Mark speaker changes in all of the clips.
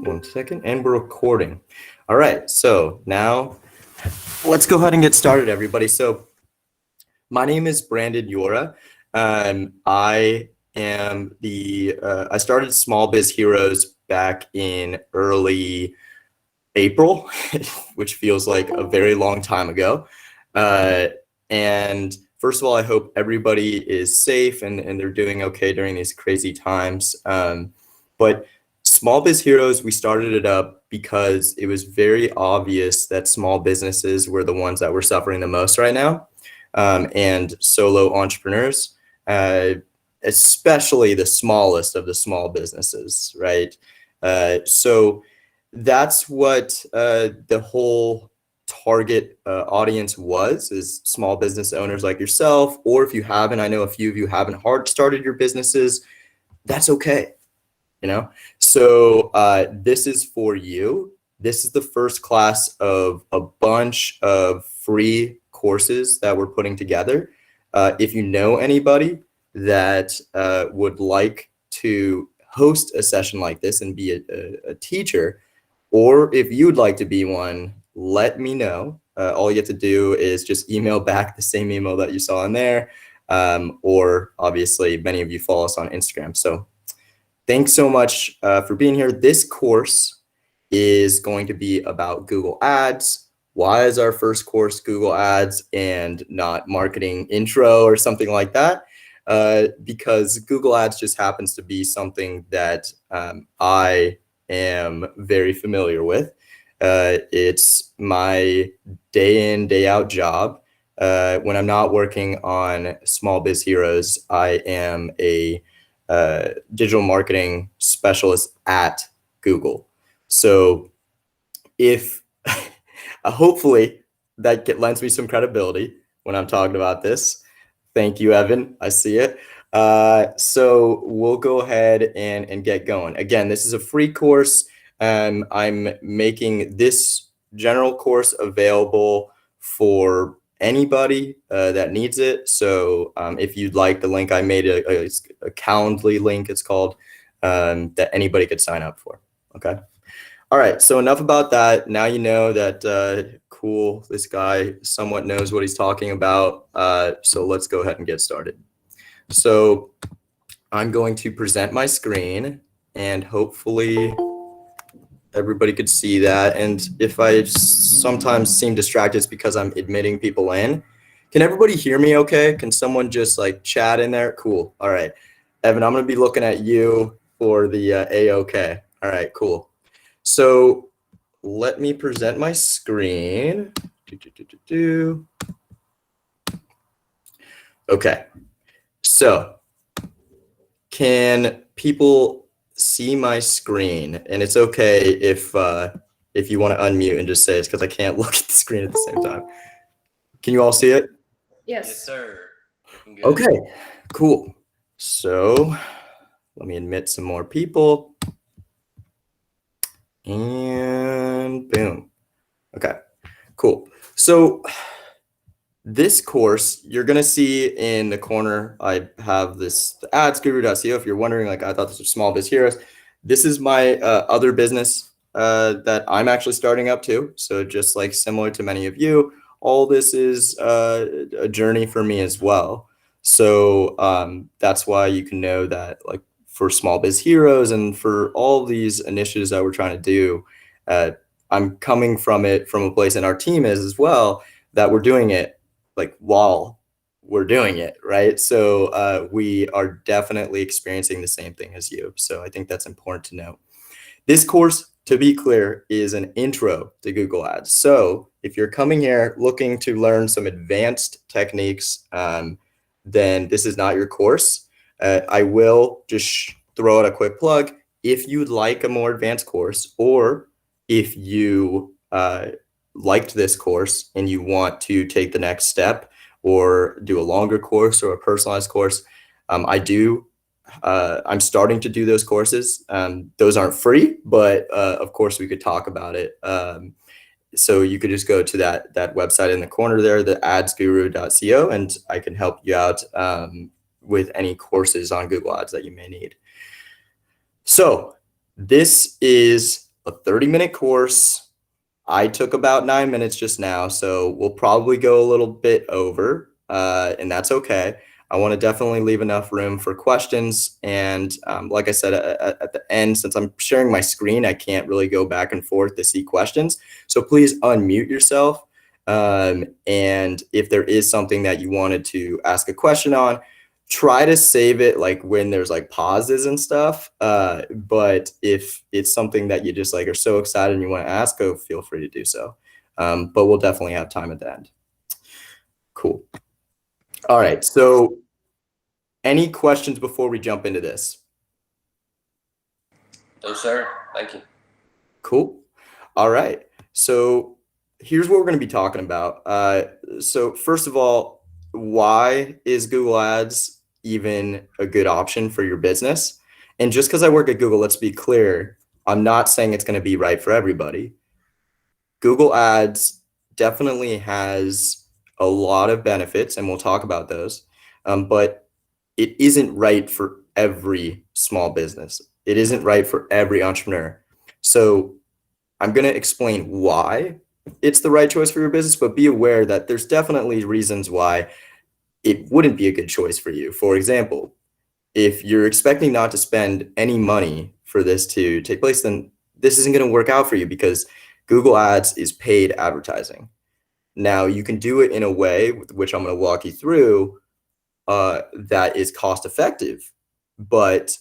Speaker 1: 1 second, and we're recording. All right, so now let's go ahead and get started, everybody. So my name is Brandon Yora. I am I started Small Biz Heroes back in early April, which feels like a very long time ago. And first of all, I hope everybody is safe and they're doing okay during these crazy times. But Small Biz Heroes, we started it up because it was very obvious that small businesses were the ones that were suffering the most right now, and solo entrepreneurs, especially the smallest of the small businesses, right? So that's what the whole target audience is small business owners like yourself, or if you haven't, I know a few of you haven't hard started your businesses, that's okay. So this is for you. This is the first class of a bunch of free courses that we're putting together. If you know anybody that would like to host a session like this and be a teacher, or if you'd like to be one, let me know. All you have to do is just email back the same email that you saw in there, or obviously many of you follow us on Instagram. So thanks so much for being here. This course is going to be about Google Ads. Why is our first course Google Ads and not marketing intro or something like that? Because Google Ads just happens to be something that I am very familiar with. It's my day in, day out job. When I'm not working on Small Biz Heroes, I am a digital marketing specialist at Google. So if hopefully that lends me some credibility when I'm talking about this. Thank you, Evan. I see it. So we'll go ahead and get going. Again, this is a free course. I'm making this general course available for anybody that needs it. So if you'd like the link, I made a Calendly link, it's called, that anybody could sign up for. Okay. All right. So enough about that. Now you know that cool, this guy somewhat knows what he's talking about. So let's go ahead and get started. So I'm going to present my screen and hopefully everybody could see that. And if I sometimes seem distracted, it's because I'm admitting people in. Can everybody hear me okay? Can someone just like chat in there? Cool. All right. Evan, I'm going to be looking at you for the A-OK. All right, cool. So let me present my screen. Okay. So can people see my screen? And it's okay if you want to unmute and just say it's because I can't look at the screen at the same time. Can you all see it?
Speaker 2: Yes, sir.
Speaker 1: Okay, cool. So let me admit some more people. And boom. Okay, cool. So this course, you're going to see in the corner, I have this adsguru.co. If you're wondering, like, I thought this was Small Biz Heroes. This is my other business that I'm actually starting up too. So just like similar to many of you, all this is a journey for me as well. So that's why you can know that, like, for Small Biz Heroes and for all these initiatives that we're trying to do, I'm coming from it from a place, and our team is as well, that we're doing it like while we're doing it, right? So we are definitely experiencing the same thing as you. So I think that's important to note. This course, to be clear, is an intro to Google Ads. So if you're coming here looking to learn some advanced techniques, then this is not your course. I will just throw out a quick plug. If you'd like a more advanced course, or if you liked this course and you want to take the next step or do a longer course or a personalized course, I'm starting to do those courses. Those aren't free, but of course we could talk about it. So you could just go to that website in the corner there, the adsguru.co, and I can help you out with any courses on Google Ads that you may need. So this is a 30-minute course. I took about 9 minutes just now, so we'll probably go a little bit over, and that's okay. I want to definitely leave enough room for questions. And like I said, at the end, since I'm sharing my screen, I can't really go back and forth to see questions. So please unmute yourself. And if there is something that you wanted to ask a question on, try to save it like when there's like pauses and stuff. But if it's something that you just like are so excited and you want to ask, go feel free to do so. But we'll definitely have time at the end. Cool. All right. So any questions before we jump into this?
Speaker 2: No, sir. Thank you.
Speaker 1: Cool. All right. So here's what we're going to be talking about. So first of all, why is Google Ads even a good option for your business? And just because I work at Google, let's be clear, I'm not saying it's going to be right for everybody. Google Ads definitely has a lot of benefits, and we'll talk about those, but it isn't right for every small business. It isn't right for every entrepreneur. So I'm going to explain why it's the right choice for your business, but be aware that there's definitely reasons why it wouldn't be a good choice for you. For example, if you're expecting not to spend any money for this to take place, then this isn't going to work out for you because Google Ads is paid advertising. Now, you can do it in a way, which I'm going to walk you through, that is cost effective, but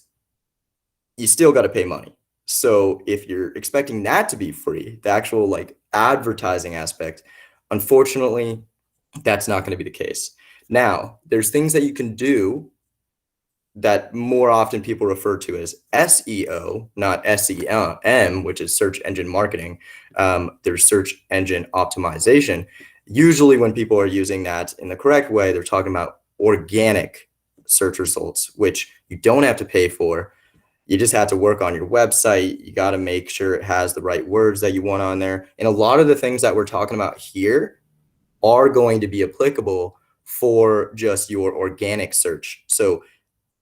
Speaker 1: you still got to pay money. So if you're expecting that to be free, the actual like advertising aspect, unfortunately, that's not going to be the case. Now, there's things that you can do that more often people refer to as SEO, not SEM, which is search engine marketing. There's search engine optimization. Usually when people are using that in the correct way, they're talking about organic search results, which you don't have to pay for. You just have to work on your website. You got to make sure it has the right words that you want on there. And a lot of the things that we're talking about here are going to be applicable for just your organic search. So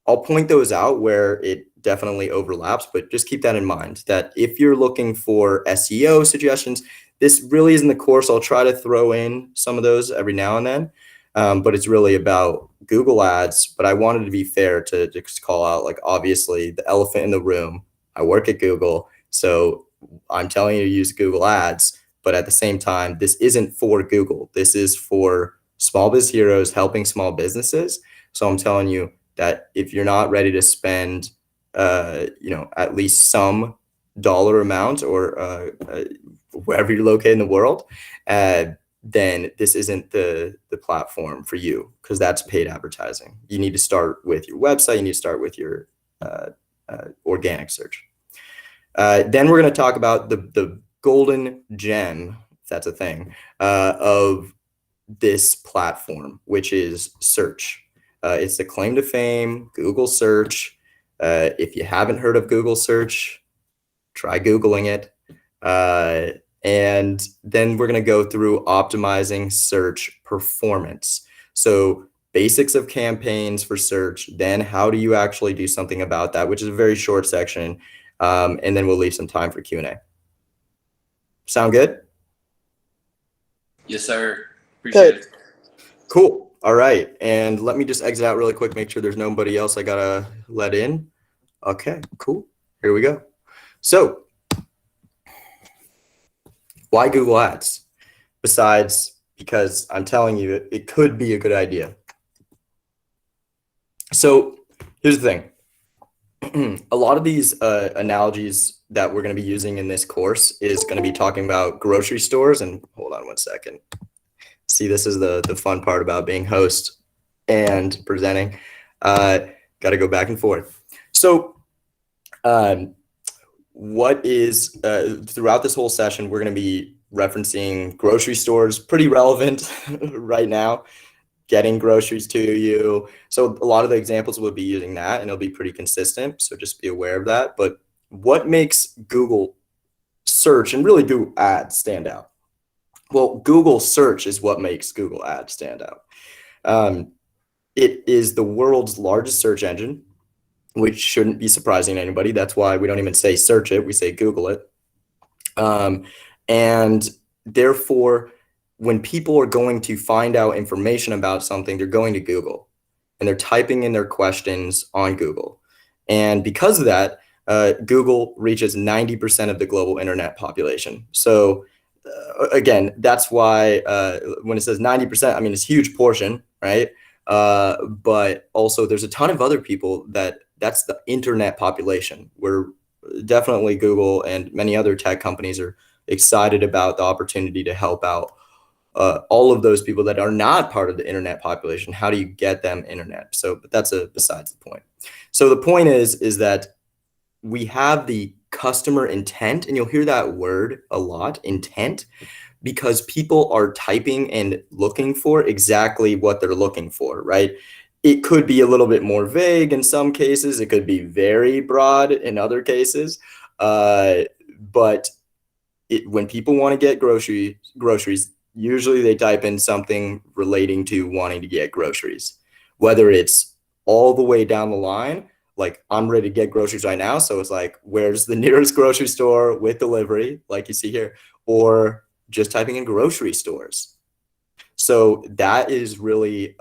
Speaker 1: I'll point those out where it definitely overlaps, but just keep that in mind that if you're looking for SEO suggestions, this really isn't the course. I'll try to throw in some of those every now and then, but it's really about Google Ads. But I wanted to be fair to just call out, like, obviously the elephant in the room. I work at Google, so I'm telling you to use Google Ads, but at the same time, this isn't for Google. This is for Small Biz Heroes helping small businesses. So I'm telling you that if you're not ready to spend, at least some dollar amount or wherever you're located in the world, then this isn't the platform for you because that's paid advertising. You need to start with your website. You need to start with your organic search. Then we're going to talk about the golden gem, if that's a thing, of this platform, which is search. It's the claim to fame, Google search. If you haven't heard of Google search, try Googling it. And then we're going to go through optimizing search performance. So basics of campaigns for search, then how do you actually do something about that, which is a very short section. And then we'll leave some time for Q&A. Sound good?
Speaker 2: Yes, sir. Appreciate it.
Speaker 1: Cool. All right. And let me just exit out really quick, make sure there's nobody else I got to let in. Okay, cool. Here we go. So why Google Ads? Besides, because I'm telling you, it could be a good idea. So here's the thing. A lot of these analogies that we're going to be using in this course is going to be talking about grocery stores. And hold on one second. See, this is the fun part about being host and presenting. Got to go back and forth. So what is throughout this whole session, we're going to be referencing grocery stores, pretty relevant right now, getting groceries to you. So a lot of the examples will be using that and it'll be pretty consistent. So just be aware of that. But what makes Google search and really Google Ads stand out? Well, Google search is what makes Google Ads stand out. It is the world's largest search engine, which shouldn't be surprising to anybody. That's why we don't even say search it. We say Google it. And therefore, when people are going to find out information about something, they're going to Google and they're typing in their questions on Google. And because of that, Google reaches 90% of the global internet population. So again, that's why when it says 90%, I mean, it's a huge portion, right? But also there's a ton of other people that's the internet population, where definitely Google and many other tech companies are excited about the opportunity to help out all of those people that are not part of the internet population. How do you get them internet? So, but that's besides the point. So the point is that we have the customer intent, and you'll hear that word a lot, intent, because people are typing and looking for exactly what they're looking for, right? It could be a little bit more vague in some cases. It could be very broad in other cases. But when people want to get groceries, usually they type in something relating to wanting to get groceries, whether it's all the way down the line, like I'm ready to get groceries right now. So it's like, where's the nearest grocery store with delivery, like you see here, or just typing in grocery stores. So that is really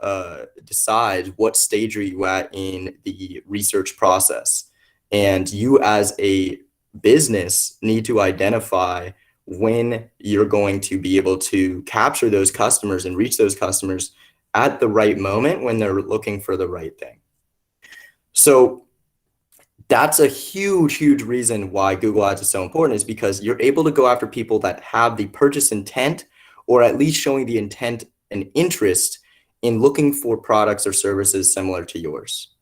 Speaker 1: decides what stage are you at in the research process. And you as a business need to identify when you're going to be able to capture those customers and reach those customers at the right moment when they're looking for the right thing. So that's a huge reason why Google Ads is so important, is because you're able to go after people that have the purchase intent, or at least showing the intent and interest in looking for products or services similar to yours.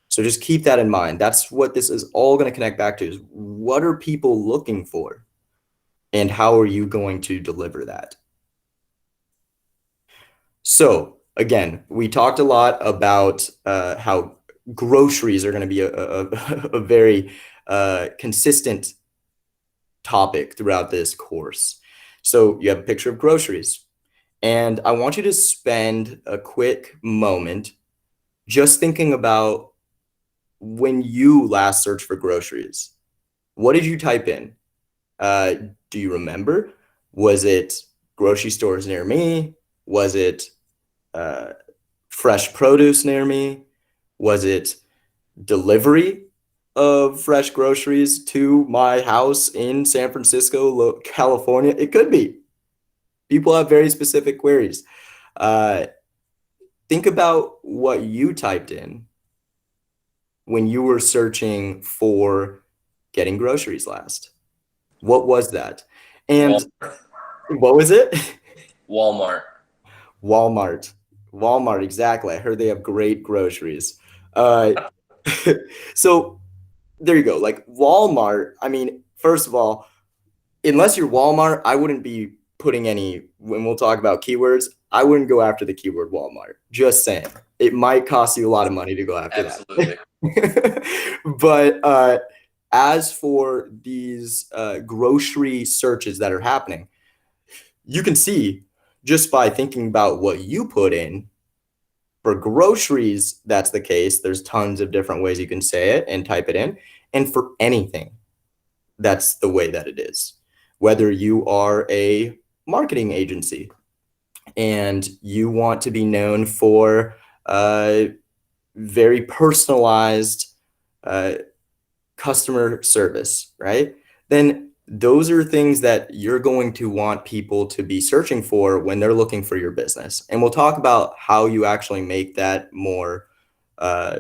Speaker 1: So just keep that in mind. That's what this is all going to connect back to, is what are people looking for and how are you going to deliver that? So again, we talked a lot about how groceries are going to be a very consistent topic throughout this course. So you have a picture of groceries, and I want you to spend a quick moment just thinking about when you last searched for groceries. What did you type in? Do you remember? Was it grocery stores near me? Was it fresh produce near me? Was it delivery of fresh groceries to my house in San Francisco, California? It could be. People have very specific queries. Think about what you typed in when you were searching for getting groceries last. What was that? And
Speaker 2: Walmart.
Speaker 1: what was it?
Speaker 2: Walmart.
Speaker 1: Walmart, exactly. I heard they have great groceries. Uh, so there you go. Like Walmart, I mean, first of all, unless you're Walmart, I wouldn't be putting any, when we'll talk about keywords, I wouldn't go after the keyword Walmart. Just saying. It might cost you a lot of money to go after
Speaker 2: Absolutely.
Speaker 1: that. But as for these grocery searches that are happening, you can see just by thinking about what you put in. For groceries, that's the case. There's tons of different ways you can say it and type it in. And for anything, that's the way that it is. Whether you are a marketing agency and you want to be known for very personalized customer service, right? Then those are things that you're going to want people to be searching for when they're looking for your business. And we'll talk about how you actually make that more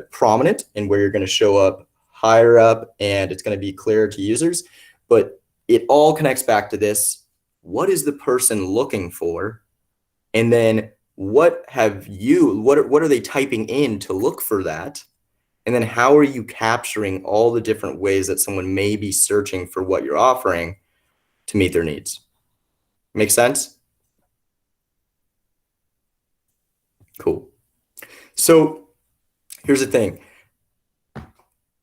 Speaker 1: prominent and where you're going to show up higher up and it's going to be clearer to users. But it all connects back to this. What is the person looking for? And then what are they typing in to look for that? And then how are you capturing all the different ways that someone may be searching for what you're offering to meet their needs? Make sense? Cool. So here's the thing.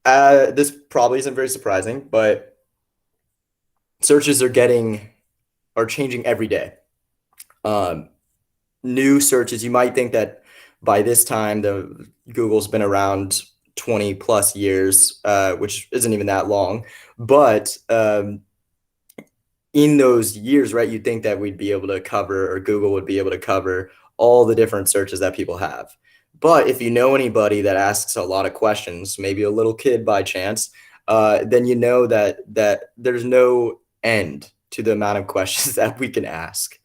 Speaker 1: This probably isn't very surprising, but searches are changing every day. New searches, you might think that by this time, Google's been around 20 plus years, which isn't even that long, but in those years, right, you'd think that we'd be able to cover, or Google would be able to cover all the different searches that people have. But if you know anybody that asks a lot of questions, maybe a little kid by chance, then you know that there's no end to the amount of questions that we can ask.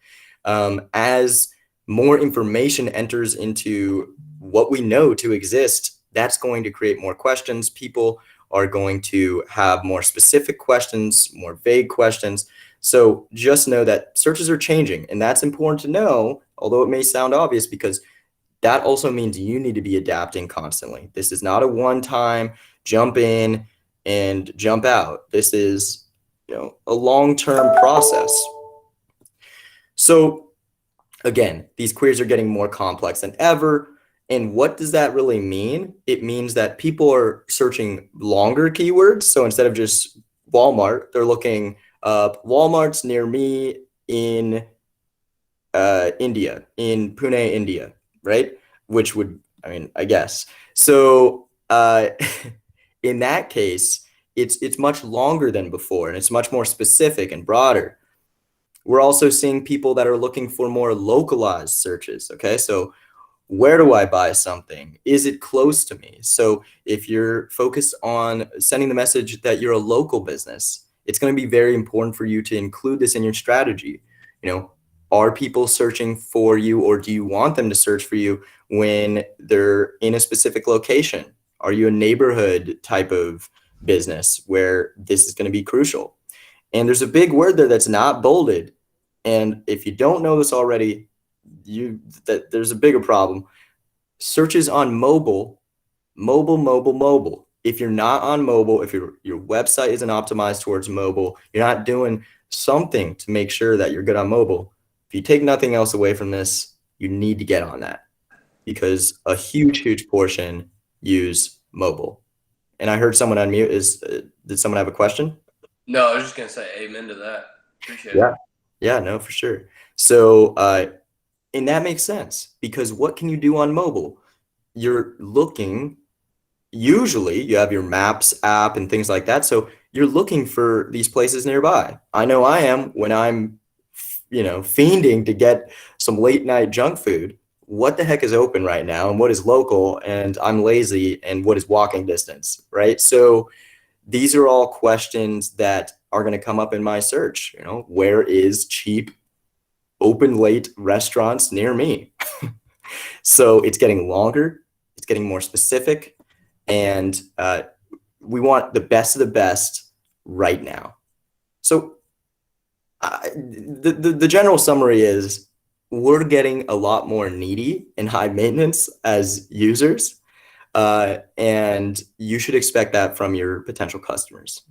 Speaker 1: As more information enters into what we know to exist, that's going to create more questions. People are going to have more specific questions, more vague questions. So just know that searches are changing, and that's important to know, although it may sound obvious, because that also means you need to be adapting constantly. This is not a one-time jump in and jump out. This is, a long-term process. So again, these queries are getting more complex than ever. And what does that really mean? It means that people are searching longer keywords. So instead of just Walmart, they're looking up Walmart's near me in India, in Pune, India, right? Which would, I guess. So in that case, it's much longer than before, and it's much more specific and broader. We're also seeing people that are looking for more localized searches. Okay, so where do I buy something? Is it close to me? So if you're focused on sending the message that you're a local business, it's going to be very important for you to include this in your strategy. Are people searching for you, or do you want them to search for you when they're in a specific location? Are you a neighborhood type of business where this is going to be crucial? And there's a big word there that's not bolded. And if you don't know this already, there's a bigger problem. Searches on mobile. If you're not on mobile, if your website isn't optimized towards mobile, you're not doing something to make sure that you're good on mobile. If you take nothing else away from this, you need to get on that, because a huge portion use mobile. And I heard someone unmute. Did someone have a question?
Speaker 2: No, I was just going to say amen to that. Appreciate
Speaker 1: Yeah.
Speaker 2: it.
Speaker 1: Yeah, no, for sure. So, and that makes sense, because what can you do on mobile? You're looking, usually you have your Maps app and things like that. So you're looking for these places nearby. I know I am when I'm, fiending to get some late night junk food. What the heck is open right now, and what is local, and I'm lazy, and what is walking distance, right? So these are all questions that are going to come up in my search. Where is cheap, open late restaurants near me? So it's getting longer, it's getting more specific, and we want the best of the best right now. So the general summary is we're getting a lot more needy and high maintenance as users. And you should expect that from your potential customers.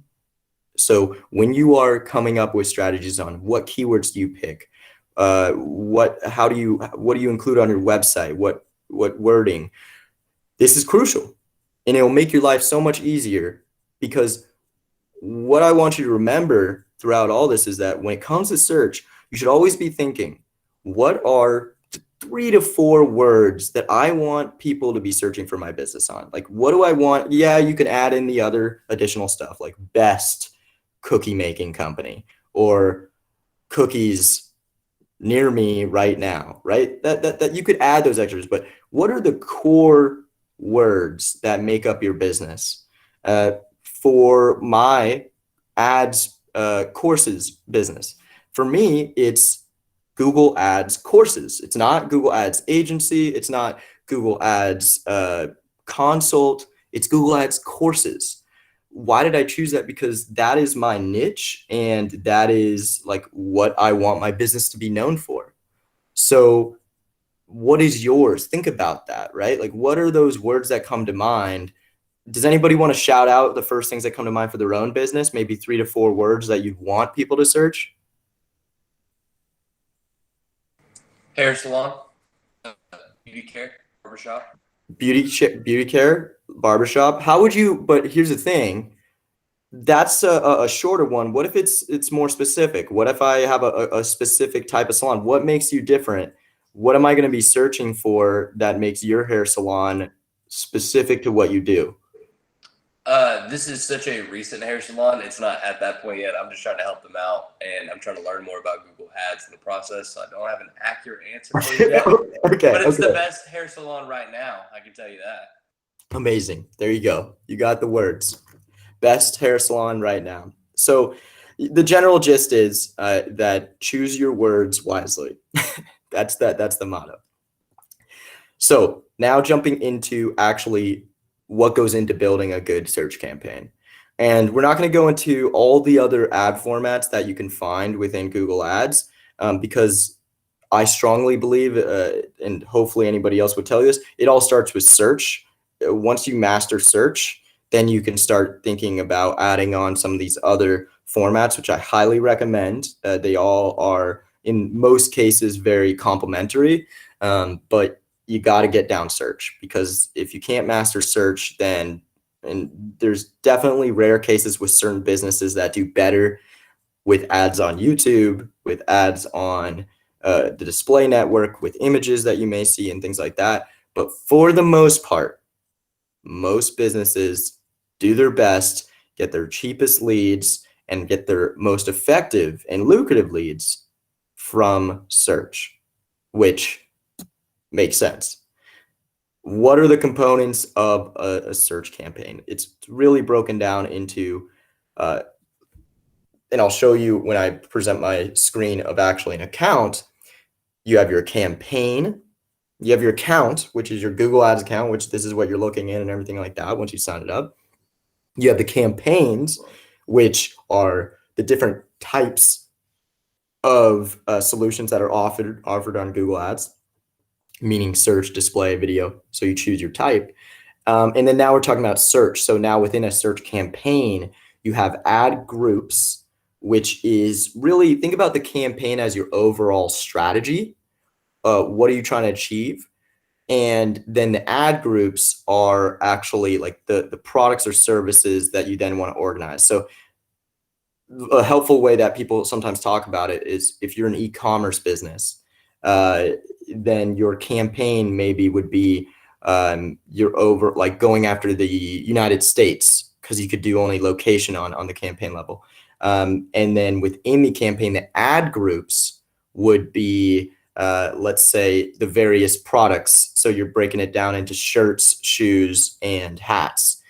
Speaker 1: So when you are coming up with strategies on what keywords do you pick, what do you include on your website, what wording, this is crucial, and it will make your life so much easier. Because what I want you to remember throughout all this is that when it comes to search, you should always be thinking, what are 3 to 4 words that I want people to be searching for my business on? Like, what do I want? Yeah, you can add in the other additional stuff, like best cookie making company, or cookies near me right now, right? That you could add those extras, but what are the core words that make up your business? For my ads courses business, for me, it's Google Ads courses. It's not Google Ads agency. It's not Google Ads consult. It's Google Ads courses. Why did I choose that? Because that is my niche, and that is like what I want my business to be known for. So what is yours? Think about that, right? Like, what are those words that come to mind? Does anybody want to shout out the first things that come to mind for their own business? Maybe 3 to 4 words that you'd want people to search.
Speaker 2: Hair salon, beauty care, barbershop.
Speaker 1: Beauty care, barbershop. How would you? But here's the thing. That's a shorter one. What if it's more specific? What if I have a specific type of salon? What makes you different? What am I going to be searching for that makes your hair salon specific to what you do?
Speaker 2: This is such a recent hair salon. It's not at that point yet. I'm just trying to help them out, and I'm trying to learn more about Google Ads in the process. So I don't have an accurate answer for you yet.
Speaker 1: Okay.
Speaker 2: But it's the
Speaker 1: Okay.
Speaker 2: best hair salon right now. I can tell you that.
Speaker 1: Amazing. There you go. You got the words. Best hair salon right now. So the general gist is that choose your words wisely. That's the motto. So now jumping into actually what goes into building a good search campaign. And we're not going to go into all the other ad formats that you can find within Google Ads because I strongly believe, and hopefully anybody else would tell you this, it all starts with search. Once you master search, then you can start thinking about adding on some of these other formats, which I highly recommend. They all are, in most cases, very complementary, but you got to get down search, because if you can't master search, then, and there's definitely rare cases with certain businesses that do better with ads on YouTube, with ads on the display network, with images that you may see and things like that. But for the most part, most businesses do their best, get their cheapest leads, and get their most effective and lucrative leads from search, which makes sense. What are the components of a search campaign? It's really broken down into, and I'll show you when I present my screen of actually an account. You have your campaign, you have your account, which is your Google Ads account, which this is what you're looking in and everything like that once you sign it up. You have the campaigns, which are the different types of solutions that are offered on Google Ads, meaning search, display, video. So you choose your type. And then now we're talking about search. So now within a search campaign, you have ad groups, which is really, think about the campaign as your overall strategy. What are you trying to achieve? And then the ad groups are actually like the products or services that you then want to organize. So a helpful way that people sometimes talk about it is, if you're an e-commerce business, then your campaign maybe would be you're over like going after the United States, because you could do only location on the campaign level. And then within the campaign, the ad groups would be, let's say, the various products. So you're breaking it down into shirts, shoes, and hats.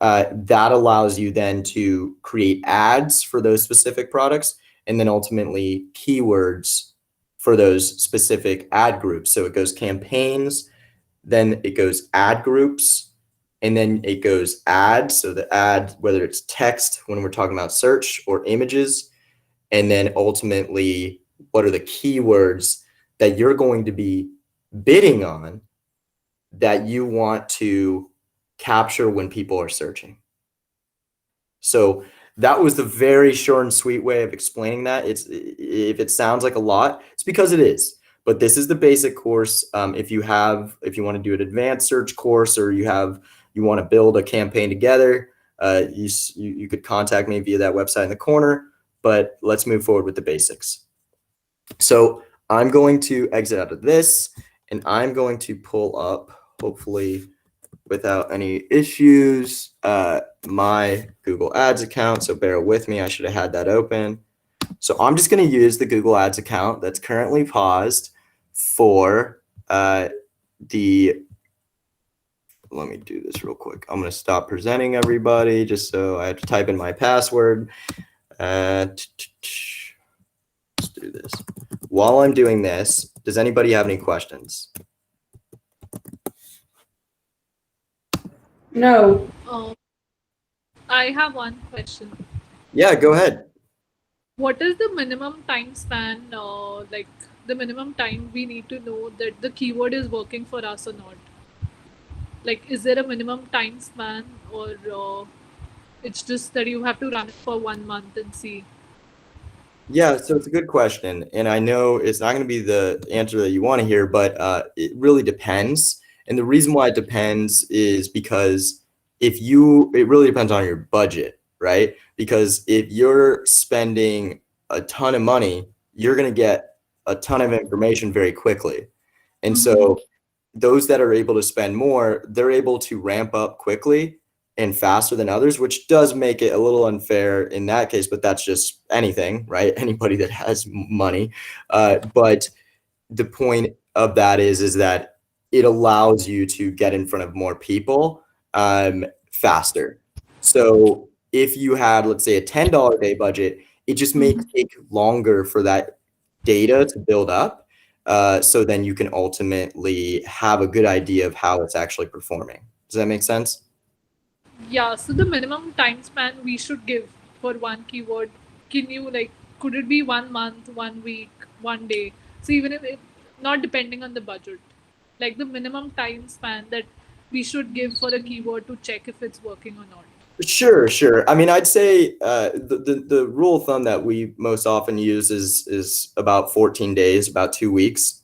Speaker 1: That allows you then to create ads for those specific products, and then ultimately keywords for those specific ad groups. So it goes campaigns, then it goes ad groups, and then it goes ads. So the ad, whether it's text when we're talking about search, or images, and then ultimately what are the keywords that you're going to be bidding on that you want to capture when people are searching. So that was the very short and sweet way of explaining that. If it sounds like a lot, it's because it is. But this is the basic course. If you want to do an advanced search course, or you want to build a campaign together, you could contact me via that website in the corner. But let's move forward with the basics. So I'm going to exit out of this, and I'm going to pull up, hopefully without any issues, my Google Ads account. So bear with me, I should have had that open. So I'm just going to use the Google Ads account that's currently paused for let me do this real quick. I'm going to stop presenting everybody just so I have to type in my password. Let's do this. While I'm doing this, does anybody have any questions?
Speaker 3: No.
Speaker 4: I have one question.
Speaker 1: Yeah, go ahead.
Speaker 4: What is the minimum time span, like the minimum time we need to know that the keyword is working for us or not? Like, is there a minimum time span, or it's just that you have to run it for 1 month and see?
Speaker 1: Yeah, so it's a good question, and I know it's not going to be the answer that you want to hear, but it really depends. And the reason why it depends is because it really depends on your budget, right? Because if you're spending a ton of money, you're going to get a ton of information very quickly. And so those that are able to spend more, they're able to ramp up quickly and faster than others, which does make it a little unfair in that case, but that's just anything, right? Anybody that has money. But the point of that is that it allows you to get in front of more people faster. So if you had, let's say, a $10 a day budget, it just may take longer for that data to build up. So then you can ultimately have a good idea of how it's actually performing. Does that make sense?
Speaker 4: Yeah, so the minimum time span we should give for one keyword, can you like, could it be 1 month, 1 week, 1 day? So even if it, not depending on the budget, like the minimum time span that we should give for a keyword to check if it's working or not.
Speaker 1: Sure. I mean, I'd say the rule of thumb that we most often use is about 14 days, about 2 weeks.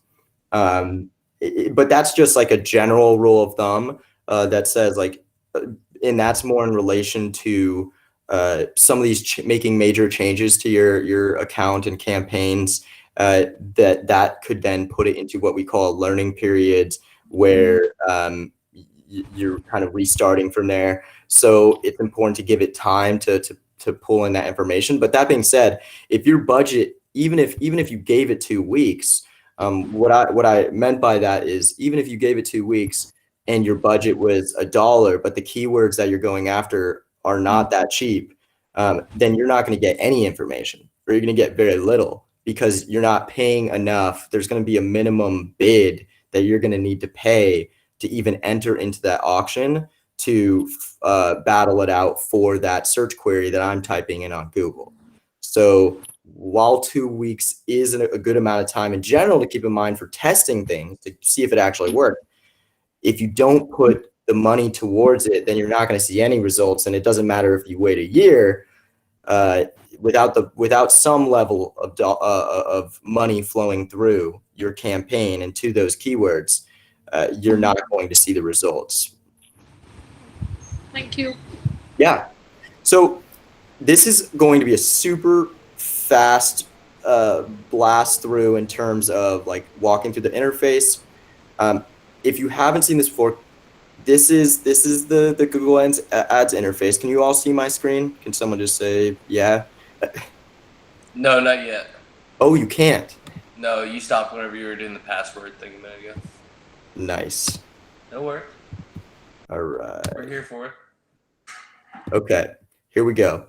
Speaker 1: But that's just like a general rule of thumb that says like, and that's more in relation to some of these making major changes to your account and campaigns that could then put it into what we call a learning period where you're kind of restarting from there. So it's important to give it time to pull in that information. But that being said, if your budget, even if you gave it 2 weeks, what I meant by that is even if you gave it 2 weeks and your budget was $1, but the keywords that you're going after are not that cheap, then you're not going to get any information, or you're going to get very little because you're not paying enough. There's going to be a minimum bid that you're going to need to pay to even enter into that auction to battle it out for that search query that I'm typing in on Google. So while 2 weeks is a good amount of time in general to keep in mind for testing things to see if it actually worked, if you don't put the money towards it, then you're not going to see any results. And it doesn't matter if you wait a year without some level of money flowing through your campaign and to those keywords, you're not going to see the results.
Speaker 4: Thank you.
Speaker 1: Yeah. So this is going to be a super fast blast through in terms of like walking through the interface. If you haven't seen this before, this is the Google Ads interface. Can you all see my screen? Can someone just say yeah?
Speaker 2: No, not yet.
Speaker 1: Oh, you can't.
Speaker 2: No, you stopped whenever you were doing the password thing a minute ago.
Speaker 1: Nice.
Speaker 2: No worries.
Speaker 1: All right.
Speaker 2: We're here for it.
Speaker 1: Okay. Here we go.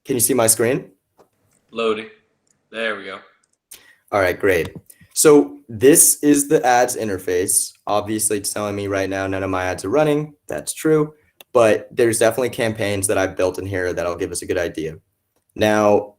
Speaker 1: Can you see my screen?
Speaker 2: Loading. There we go.
Speaker 1: All right, great. So this is the ads interface. Obviously, it's telling me right now none of my ads are running. That's true. But there's definitely campaigns that I've built in here that'll give us a good idea. Now,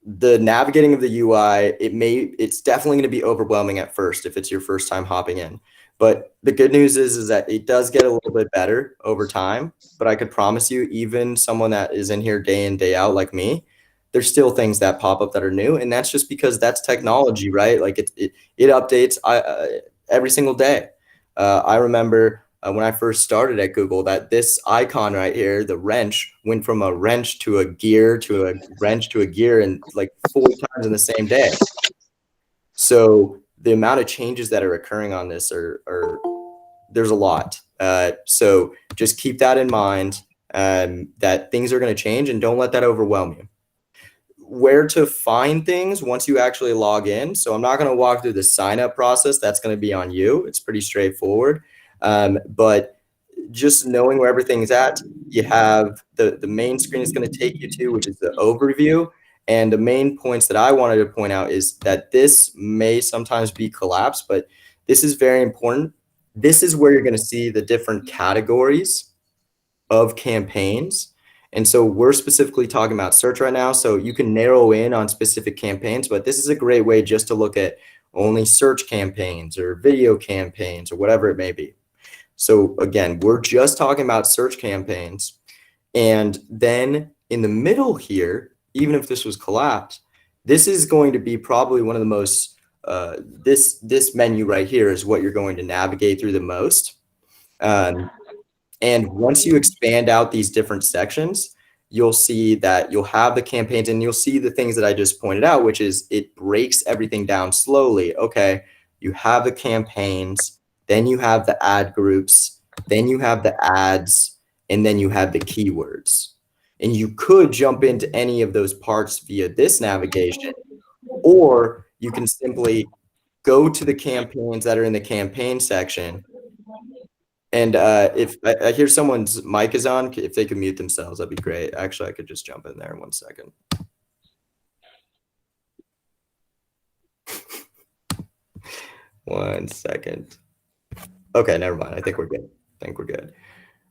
Speaker 1: the navigating of the UI, it's definitely going to be overwhelming at first if it's your first time hopping in. But the good news is that it does get a little bit better over time. But I could promise you, even someone that is in here day in, day out like me, there's still things that pop up that are new. And that's just because that's technology, right? Like it updates every single day. I remember when I first started at Google that this icon right here, the wrench, went from a wrench to a gear to a wrench to a gear in like 4 times in the same day. So the amount of changes that are occurring on this there's a lot. So just keep that in mind, that things are going to change, and don't let that overwhelm you. Where to find things once you actually log in. So I'm not going to walk through the sign up process. That's going to be on you. It's pretty straightforward. But just knowing where everything's at, you have the main screen is going to take you to, which is the overview. And the main points that I wanted to point out is that this may sometimes be collapsed, but this is very important. This is where you're going to see the different categories of campaigns. And so we're specifically talking about search right now. So you can narrow in on specific campaigns, but this is a great way just to look at only search campaigns or video campaigns or whatever it may be. So again, we're just talking about search campaigns. And then in the middle here, even if this was collapsed, this is going to be probably one of the most, this menu right here is what you're going to navigate through the most. And once you expand out these different sections, you'll see that you'll have the campaigns, and you'll see the things that I just pointed out, which is it breaks everything down slowly. Okay, you have the campaigns, then you have the ad groups, then you have the ads, and then you have the keywords. And you could jump into any of those parts via this navigation, or you can simply go to the campaigns that are in the campaign section. And if I hear someone's mic is on, if they could mute themselves, that'd be great. Actually, I could just jump in there in 1 second. One second. Okay, never mind. I think we're good.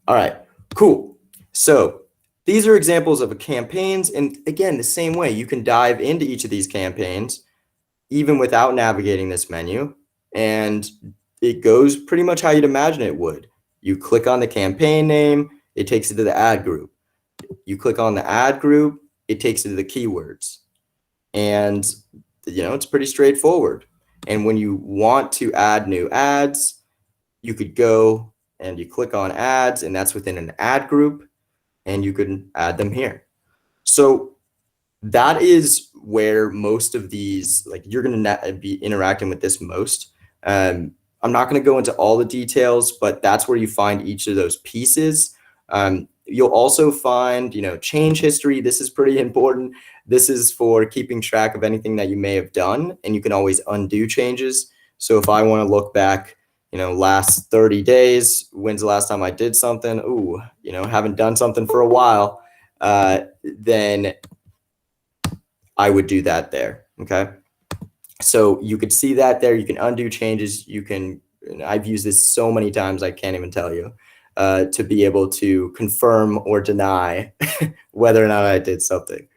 Speaker 1: All right, cool. So these are examples of campaigns. And again, the same way, you can dive into each of these campaigns even without navigating this menu. And it goes pretty much how you'd imagine it would. You click on the campaign name, it takes you to the ad group. You click on the ad group, it takes you to the keywords. And it's pretty straightforward. And when you want to add new ads, you could go and you click on ads, and that's within an ad group, and you can add them here. So that is where most of these, like, you're going to be interacting with this most. I'm not going to go into all the details, but that's where you find each of those pieces. You'll also find, change history. This is pretty important. This is for keeping track of anything that you may have done, and you can always undo changes. So if I want to look back, last 30 days, when's the last time I did something? Ooh, haven't done something for a while. Then I would do that there. Okay. So you could see that there. You can undo changes. I've used this so many times, I can't even tell you, to be able to confirm or deny whether or not I did something.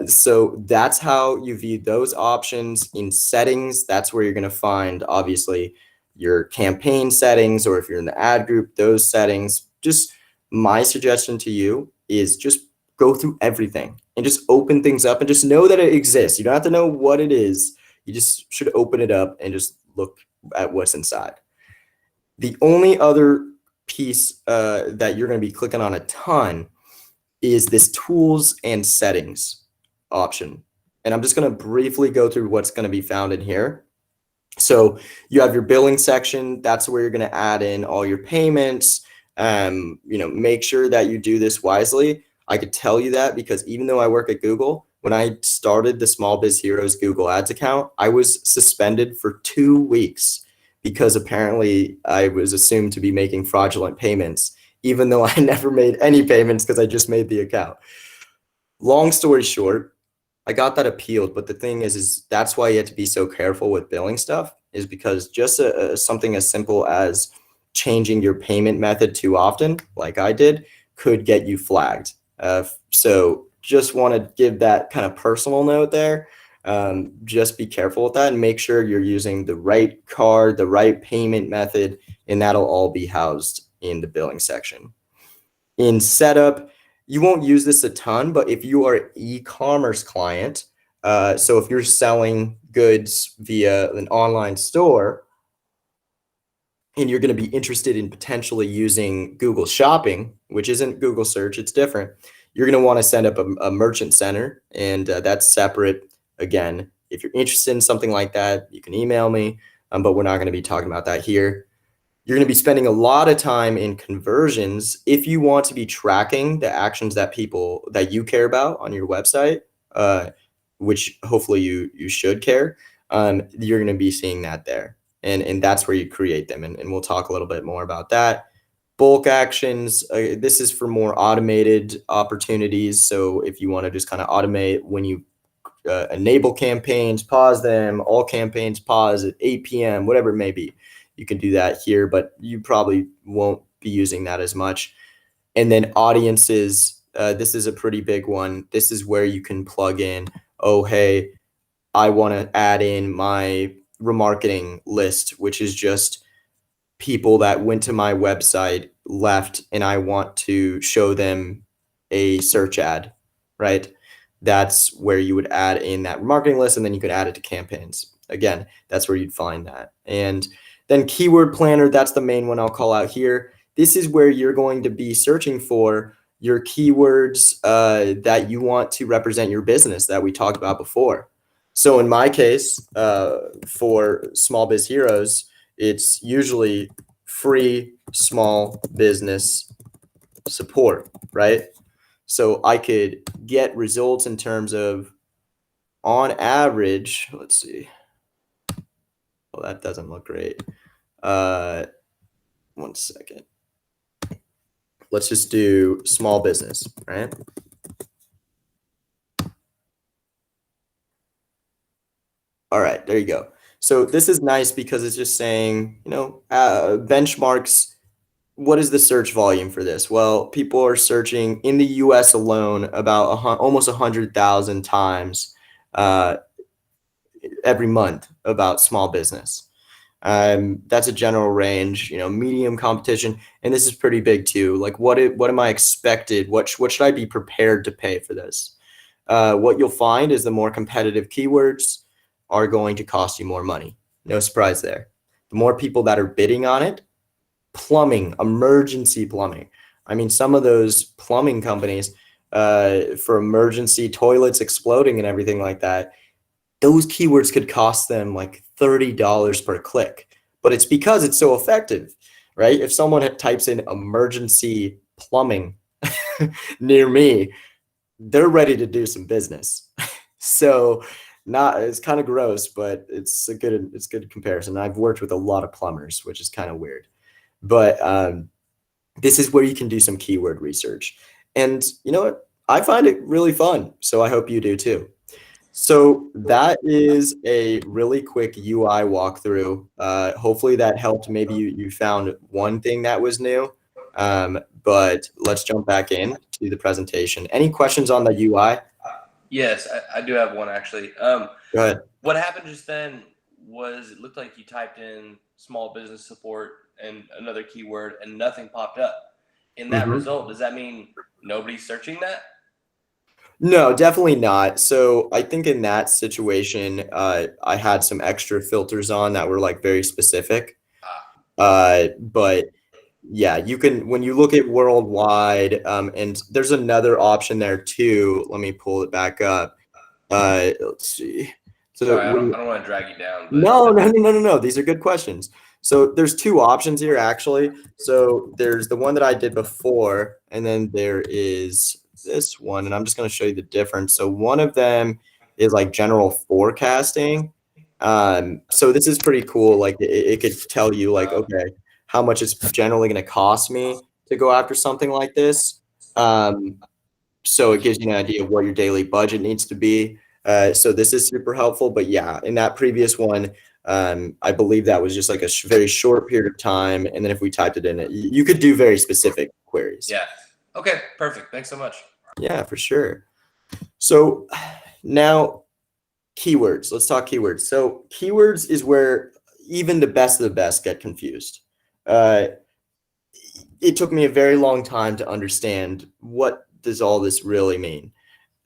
Speaker 1: So that's how you view those options. In settings, that's where you're going to find, obviously, your campaign settings, or if you're in the ad group, those settings. Just my suggestion to you is just go through everything and just open things up and just know that it exists. You don't have to know what it is. You just should open it up and just look at what's inside. The only other piece that you're going to be clicking on a ton is this tools and settings option. And I'm just going to briefly go through what's going to be found in here. So you have your billing section. That's where you're going to add in all your payments. Make sure that you do this wisely. I could tell you that because even though I work at Google, when I started the Small Biz Heroes Google Ads account, I was suspended for 2 weeks because apparently I was assumed to be making fraudulent payments, even though I never made any payments because I just made the account. Long story short, I got that appealed, but the thing is that's why you have to be so careful with billing stuff, is because just something as simple as changing your payment method too often, like I did, could get you flagged. So just want to give that kind of personal note there. Just be careful with that and make sure you're using the right card, the right payment method, and that'll all be housed in the billing section. In setup, you won't use this a ton, but if you are an e-commerce client, so if you're selling goods via an online store and you're going to be interested in potentially using Google Shopping, which isn't Google Search, it's different, you're going to want to send up a merchant center, and that's separate. Again, if you're interested in something like that, you can email me, but we're not going to be talking about that here. You're going to be spending a lot of time in conversions if you want to be tracking the actions that you care about on your website, which hopefully you should care. You're going to be seeing that there, and that's where you create them, and we'll talk a little bit more about that. Bulk actions, this is for more automated opportunities. So if you want to just kind of automate when you enable campaigns, pause them, all campaigns pause at 8 p.m., whatever it may be. You can do that here, but you probably won't be using that as much. And then audiences, this is a pretty big one. This is where you can plug in, oh, hey, I want to add in my remarketing list, which is just people that went to my website, left, and I want to show them a search ad, right? That's where you would add in that remarketing list, and then you could add it to campaigns. Again, that's where you'd find that. And then keyword planner, that's the main one I'll call out here. This is where you're going to be searching for your keywords that you want to represent your business that we talked about before. So in my case, for Small Biz Heroes, it's usually free small business support, right? So I could get results in terms of, on average, let's see. Well, that doesn't look great. 1 second. Let's just do small business, right? All right, there you go. So this is nice because it's just saying, benchmarks. What is the search volume for this? Well, people are searching in the US alone about almost 100,000 times every month about small business. That's a general range, medium competition. And this is pretty big too. Like what am I expected? What should I be prepared to pay for this? What you'll find is the more competitive keywords are going to cost you more money. No surprise there. The more people that are bidding on it, plumbing, emergency plumbing. I mean, some of those plumbing companies for emergency toilets exploding and everything like that, those keywords could cost them like $30 per click, but it's because it's so effective, right? If someone types in emergency plumbing near me, they're ready to do some business. So it's kind of gross, but it's good comparison. I've worked with a lot of plumbers, which is kind of weird, but this is where you can do some keyword research. And you know what? I find it really fun. So I hope you do too. So that is a really quick UI walkthrough. Hopefully that helped. Maybe you found one thing that was new, but let's jump back in to the presentation. Any questions on the UI?
Speaker 2: Yes, I do have one actually.
Speaker 1: Go ahead.
Speaker 2: What happened just then was it looked like you typed in small business support and another keyword and nothing popped up. In that result, does that mean nobody's searching that?
Speaker 1: No, definitely not. So I think in that situation, I had some extra filters on that were like very specific. But yeah, you can, when you look at worldwide, and there's another option there too. Let me pull it back up. Let's see. So
Speaker 2: Sorry, I don't want to drag you down. But...
Speaker 1: No. These are good questions. So there's two options here actually. So there's the one that I did before, and then there is this one, and I'm just going to show you the difference. So one of them is like general forecasting. So this is pretty cool. Like it could tell you like, okay, how much it's generally going to cost me to go after something like this. So it gives you an idea of what your daily budget needs to be. So this is super helpful. But yeah, in that previous one, I believe that was just like a very short period of time. And then if we typed it in, you could do very specific queries.
Speaker 2: Yeah. Okay, perfect. Thanks so much.
Speaker 1: Yeah, for sure. So now keywords. Let's talk keywords. So keywords is where even the best of the best get confused. It took me a very long time to understand what does all this really mean.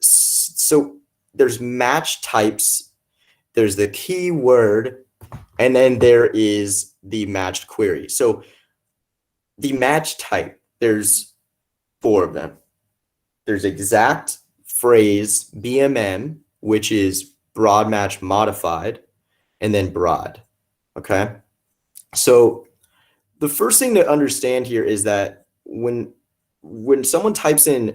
Speaker 1: So there's match types, there's the keyword, and then there is the matched query. So the match type, there's 4 of them. There's exact phrase, BMM, which is broad match modified, and then broad. Okay. So the first thing to understand here is that when someone types in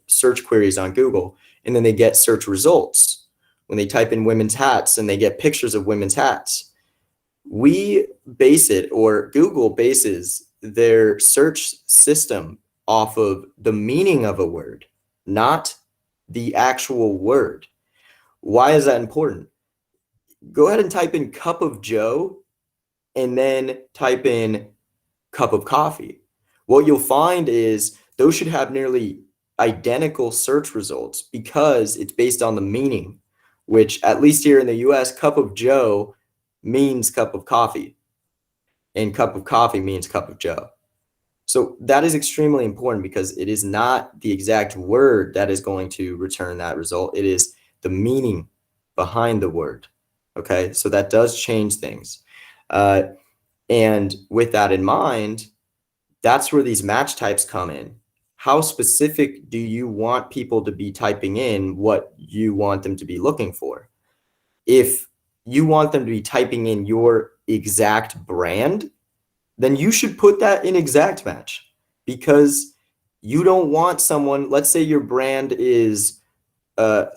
Speaker 1: search queries on Google and then they get search results, when they type in women's hats and they get pictures of women's hats, we base it, or Google bases their search system off of the meaning of a word, not the actual word. Why is that important? Go ahead and type in cup of Joe and then type in cup of coffee. What you'll find is those should have nearly identical search results because it's based on the meaning, which at least here in the US, cup of Joe means cup of coffee, and cup of coffee means cup of Joe. So that is extremely important because it is not the exact word that is going to return that result. It is the meaning behind the word. Okay, so that does change things. And with that in mind, that's where these match types come in. How specific do you want people to be typing in what you want them to be looking for? If you want them to be typing in your exact brand, then you should put that in exact match, because you don't want someone, let's say your brand is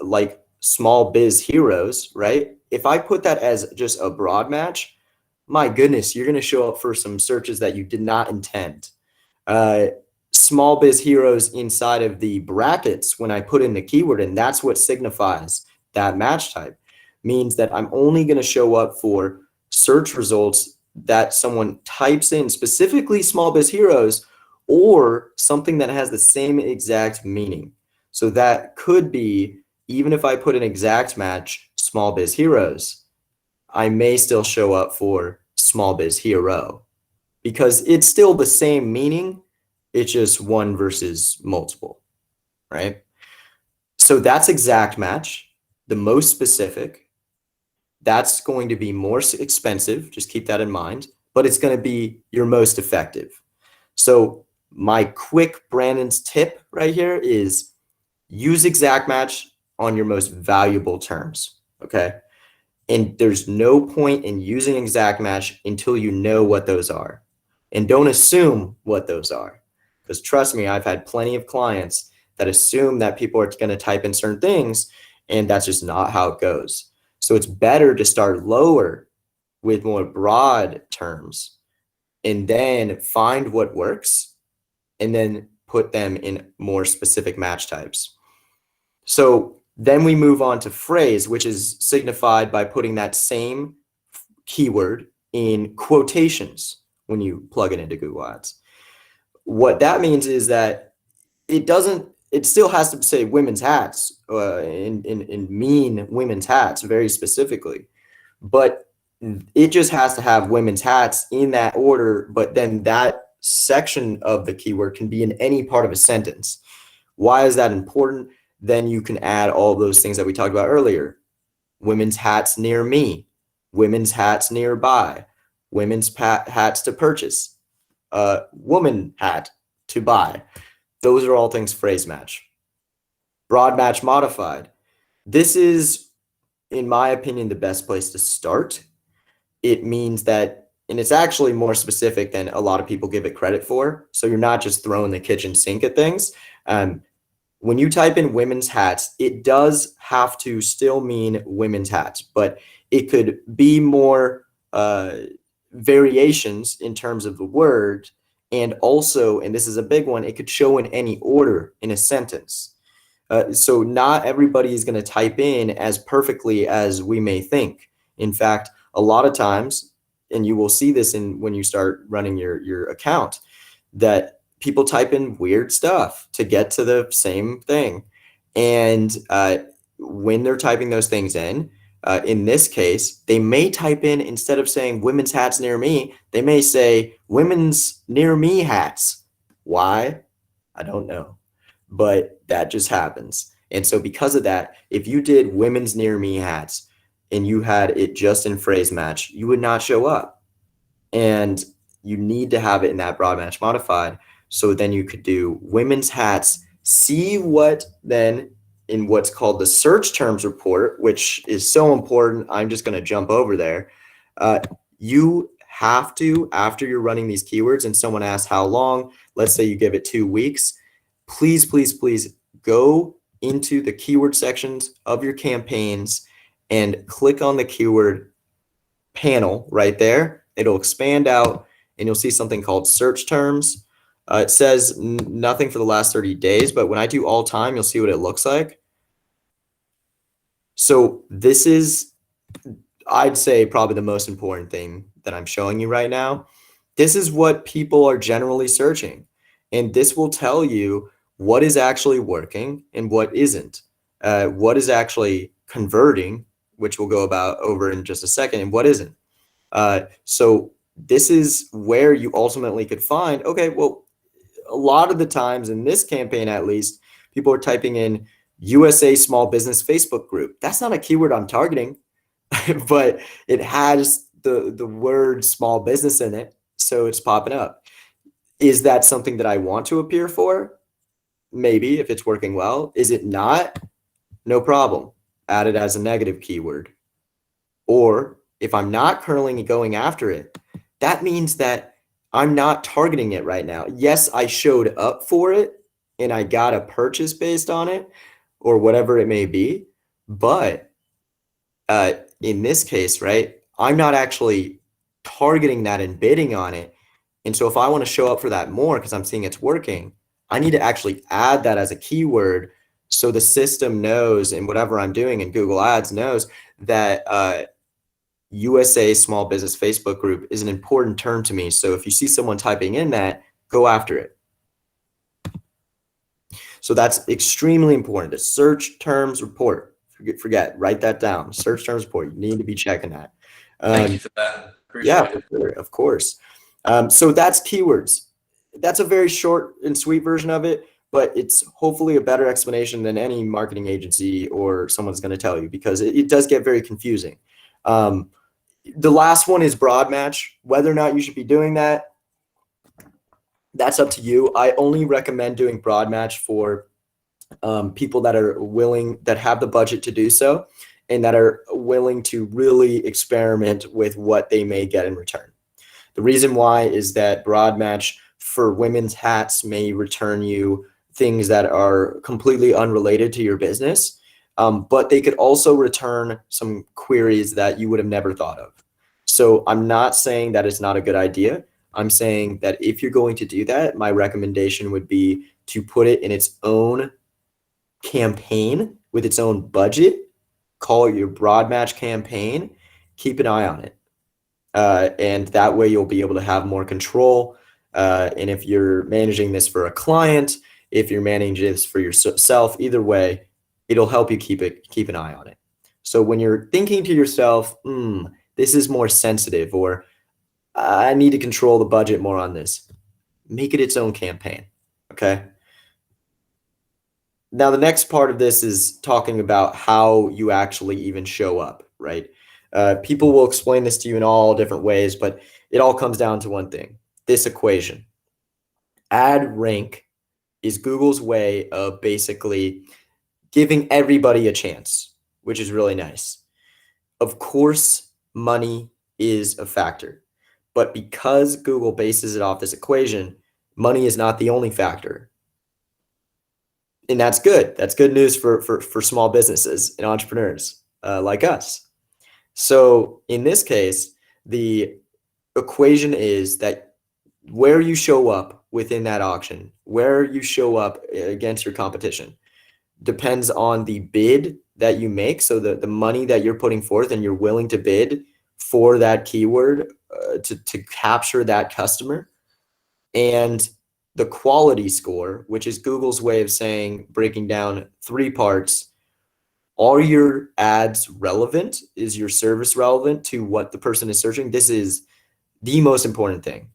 Speaker 1: like Small Biz Heroes, right? If I put that as just a broad match, my goodness, you're going to show up for some searches that you did not intend. Small Biz Heroes inside of the brackets, when I put in the keyword, and that's what signifies that match type, means that I'm only going to show up for search results that someone types in, specifically Small Biz Heroes, or something that has the same exact meaning. So that could be, even if I put an exact match, Small Biz Heroes, I may still show up for Small Biz Hero because it's still the same meaning. It's just one versus multiple, right? So that's exact match, the most specific. That's going to be more expensive. Just keep that in mind, but it's going to be your most effective. So my quick Brandon's tip right here is use exact match on your most valuable terms. Okay. And there's no point in using exact match until you know what those are. And don't assume what those are. Because trust me, I've had plenty of clients that assume that people are going to type in certain things, and that's just not how it goes. So it's better to start lower with more broad terms and then find what works and then put them in more specific match types. So then we move on to phrase, which is signified by putting that same keyword in quotations when you plug it into Google Ads. What that means is that it still has to say women's hats and mean women's hats very specifically, but it just has to have women's hats in that order, but then that section of the keyword can be in any part of a sentence. Why is that important? Then you can add all those things that we talked about earlier. Women's hats near me, women's hats nearby, women's hats to purchase, woman hat to buy. Those are all things phrase match. Broad match modified. This is, in my opinion, the best place to start. It means that, and it's actually more specific than a lot of people give it credit for. So you're not just throwing the kitchen sink at things. When you type in women's hats, it does have to still mean women's hats, but it could be more variations in terms of the word. And also, and this is a big one, it could show in any order in a sentence. So not everybody is going to type in as perfectly as we may think. In fact, a lot of times, and you will see this when you start running your account, that people type in weird stuff to get to the same thing. And when they're typing those things in this case, they may type in, instead of saying women's hats near me, they may say women's near me hats. Why? I don't know, but that just happens. And so because of that, if you did women's near me hats and you had it just in phrase match, you would not show up. And you need to have it in that broad match modified. So then you could do women's hats, see what then in what's called the search terms report, which is so important. I'm just going to jump over there. You have to, after you're running these keywords and someone asks how long, let's say you give it 2 weeks, please, please, please go into the keyword sections of your campaigns and click on the keyword panel right there. It'll expand out and you'll see something called search terms. It says nothing for the last 30 days, but when I do all time, you'll see what it looks like. So this is, I'd say, probably the most important thing that I'm showing you right now. This is what people are generally searching, and this will tell you what is actually working and what isn't, what is actually converting, which we'll go about over in just a second, and what isn't. So this is where you ultimately could find, okay, well, a lot of the times in this campaign, at least, people are typing in USA Small Business Facebook group. That's not a keyword I'm targeting, but it has the word small business in it, so it's popping up. Is that something that I want to appear for? Maybe, if it's working well. Is it not? No problem. Add it as a negative keyword. Or if I'm not currently going after it, that means that I'm not targeting it right now. Yes, I showed up for it, and I got a purchase based on it or whatever it may be. But in this case, right, I'm not actually targeting that and bidding on it. And so if I want to show up for that more because I'm seeing it's working, I need to actually add that as a keyword so the system knows, and whatever I'm doing in Google Ads knows that USA Small Business Facebook group is an important term to me. So if you see someone typing in that, go after it. So that's extremely important. The search terms report. Forget, write that down. Search terms report. You need to be checking that.
Speaker 2: Thank you for that. Appreciate
Speaker 1: Yeah,
Speaker 2: it.
Speaker 1: for sure, of course. So that's keywords. That's a very short and sweet version of it, but it's hopefully a better explanation than any marketing agency or someone's going to tell you, because it does get very confusing. The last one is broad match. Whether or not you should be doing that, that's up to you. I only recommend doing broad match for people that are willing, that have the budget to do so, and that are willing to really experiment with what they may get in return. The reason why is that broad match for women's hats may return you things that are completely unrelated to your business, but they could also return some queries that you would have never thought of. So I'm not saying that it's not a good idea. I'm saying that if you're going to do that, my recommendation would be to put it in its own campaign with its own budget. Call it your broad match campaign. Keep an eye on it. And that way you'll be able to have more control. And if you're managing this for a client, if you're managing this for yourself, either way, it'll help you keep an eye on it. So when you're thinking to yourself, this is more sensitive, or I need to control the budget more on this, make it its own campaign. Okay. Now, the next part of this is talking about how you actually even show up, right? People will explain this to you in all different ways, but it all comes down to one thing, this equation. Ad rank is Google's way of basically giving everybody a chance, which is really nice. Of course, money is a factor, but because Google bases it off this equation, money is not the only factor. And that's good. That's good news for small businesses and entrepreneurs like us. So in this case, the equation is that where you show up within that auction, where you show up against your competition, depends on the bid that you make. So the money that you're putting forth and you're willing to bid for that keyword to capture that customer, and the quality score, which is Google's way of saying, breaking down 3 parts. Are your ads relevant? Is your service relevant to what the person is searching? This is the most important thing.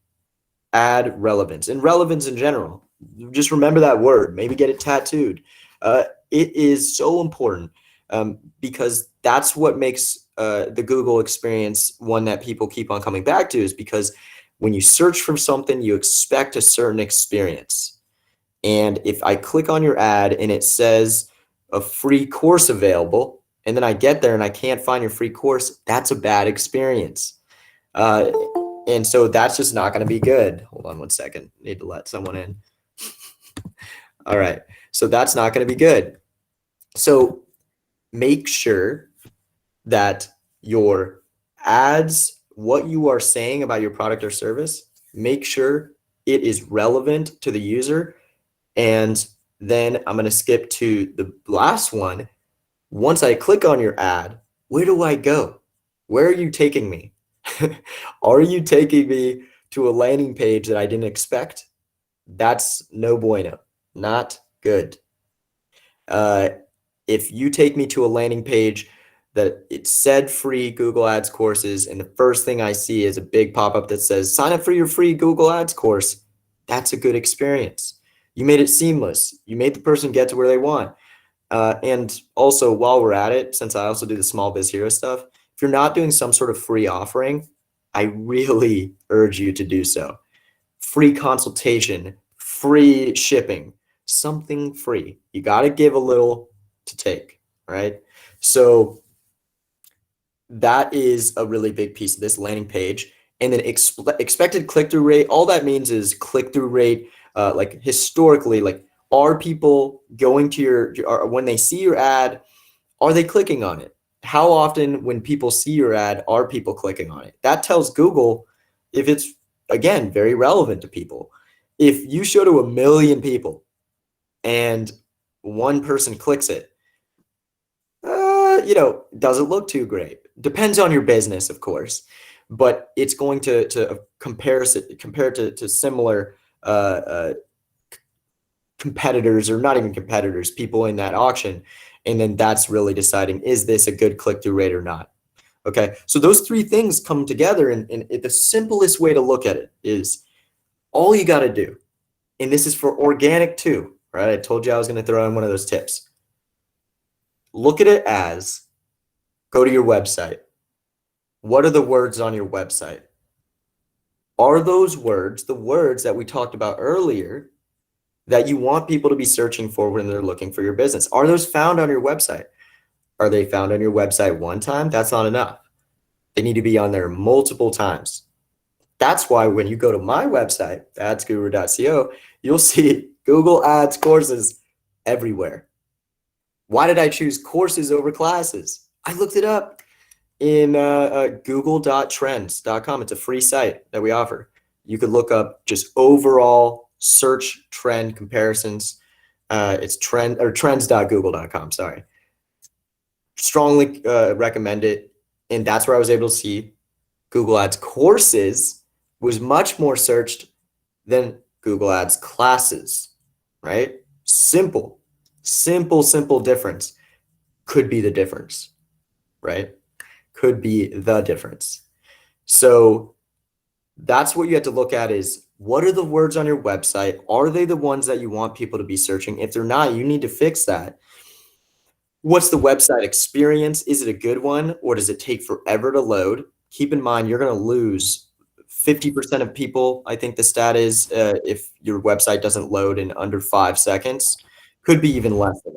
Speaker 1: Ad relevance, and relevance in general. Just remember that word, maybe get it tattooed. It is so important because that's what makes the Google experience one that people keep on coming back to, is because when you search for something, you expect a certain experience. And if I click on your ad and it says a free course available, and then I get there and I can't find your free course, that's a bad experience. And so that's just not going to be good. Hold on one second. Need to let someone in. All right. So that's not going to be good. So make sure that your ads, what you are saying about your product or service, make sure it is relevant to the user. And then I'm going to skip to the last one. Once I click on your ad, where do I go? Where are you taking me? Are you taking me to a landing page that I didn't expect? That's no bueno, not good. If you take me to a landing page that it said free Google Ads courses, and the first thing I see is a big pop-up that says sign up for your free Google Ads course, that's a good experience. You made it seamless. You made the person get to where they want. And also, while we're at it, since I also do the Small Biz Hero stuff, if you're not doing some sort of free offering, I really urge you to do so. Free consultation, free shipping, something free. You got to give a little to take, right? So that is a really big piece of this landing page. And then expected click-through rate, all that means is click-through rate, like historically, like Are people going to or when they see your ad, are they clicking on it? How often when people see your ad, are people clicking on it? That tells Google if it's, again, very relevant to people. If you show to 1 million people and one person clicks it, doesn't look too great. Depends on your business, of course, but it's going to compare to similar competitors, or not even competitors, people in that auction. And then that's really deciding, is this a good click-through rate or not? Okay, so those three things come together, and the simplest way to look at it is all you got to do, and this is for organic too, right? I told you I was going to throw in one of those tips. Look at it as, go to your website. What are the words on your website? Are those words the words that we talked about earlier that you want people to be searching for when they're looking for your business? Are those found on your website? Are they found on your website one time? That's not enough. They need to be on there multiple times. That's why when you go to my website, adsguru.co, you'll see Google Ads courses everywhere. Why did I choose courses over classes? I looked it up in google.trends.com. It's a free site that we offer. You could look up just overall search trend comparisons. It's trends.google.com. Sorry. Strongly recommend it. And that's where I was able to see Google Ads courses was much more searched than Google Ads classes, right? Simple difference could be the difference, right? Could be the difference. So that's what you have to look at is, what are the words on your website? Are they the ones that you want people to be searching? If they're not, you need to fix that. What's the website experience? Is it a good one, or does it take forever to load? Keep in mind, you're going to lose 50% of people, I think the stat is, if your website doesn't load in under 5 seconds. Could be even less than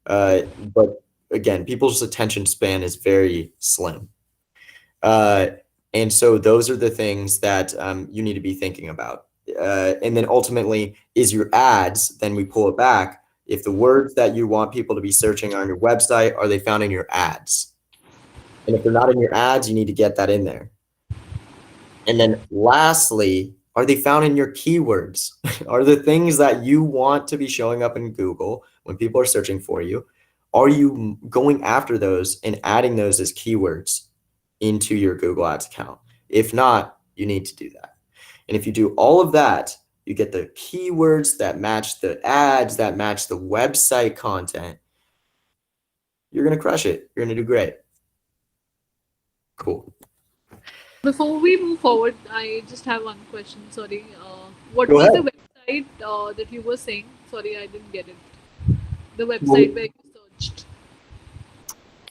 Speaker 1: that. But again, people's attention span is very slim. And so those are the things that you need to be thinking about. And then ultimately, is your ads, then we pull it back. If the words that you want people to be searching on your website, are they found in your ads? And if they're not in your ads, you need to get that in there. And then lastly, are they found in your keywords? Are the things that you want to be showing up in Google when people are searching for you, are you going after those and adding those as keywords into your Google Ads account? If not, you need to do that. And if you do all of that, you get the keywords that match the ads, that match the website content, you're going to crush it. You're going to do great. Cool.
Speaker 4: Before we move forward, I just have one question. Sorry. What
Speaker 1: Go
Speaker 4: was
Speaker 1: ahead.
Speaker 4: the website that you were saying? Sorry, I didn't get it. The website where you searched.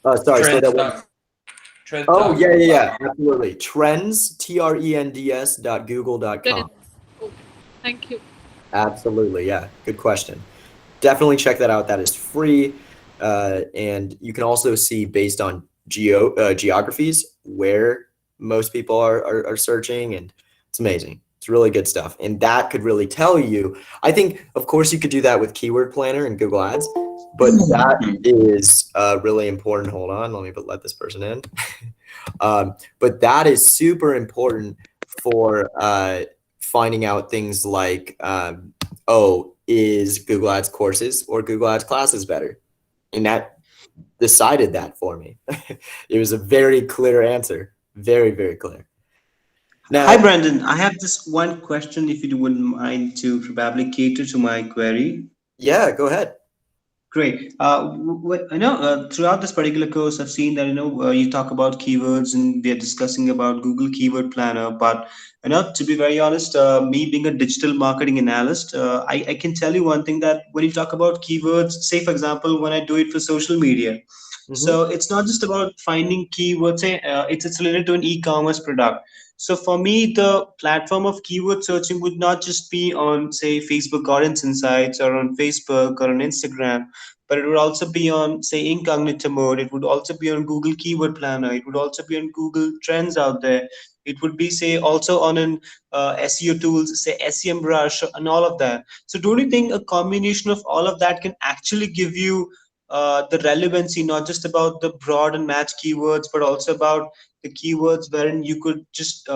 Speaker 1: Sorry. So that
Speaker 2: Trends.
Speaker 1: one.
Speaker 2: Trends.
Speaker 1: Oh, yeah. Absolutely. Trends, TRENDS.google.com.
Speaker 4: Trends. Okay. Thank you.
Speaker 1: Absolutely. Yeah. Good question. Definitely check that out. That is free. And you can also see, based on geographies, where most people are searching, and it's amazing. It's really good stuff. And that could really tell you, I think, of course, you could do that with Keyword Planner and Google Ads, but that is really important. Hold on, let me let this person in. But that is super important for finding out things like, is Google Ads courses or Google Ads classes better? And that decided that for me. It was a very clear answer. Very, very clear. Now,
Speaker 3: Hi, Brandon. I have just one question, if you wouldn't mind to probably cater to my query.
Speaker 1: yeah, go ahead.
Speaker 3: Great. I know throughout this particular course, I've seen that you talk about keywords and we are discussing about Google Keyword Planner. But to be very honest, me being a digital marketing analyst, I can tell you one thing, that when you talk about keywords, say for example, when I do it for social media, so it's not just about finding keywords. Say it's related to an e-commerce product. So for me, the platform of keyword searching would not just be on, say, Facebook Audience Insights or on Facebook or on Instagram. but it would also be on, say, incognito mode. It would also be on Google Keyword Planner. It would also be on Google Trends out there. It would be, say, also on an SEO tools, say SEMrush and all of that. So don't you think a combination of all of that can actually give you the relevancy, not just about the broad and match keywords, but also about the keywords wherein you could just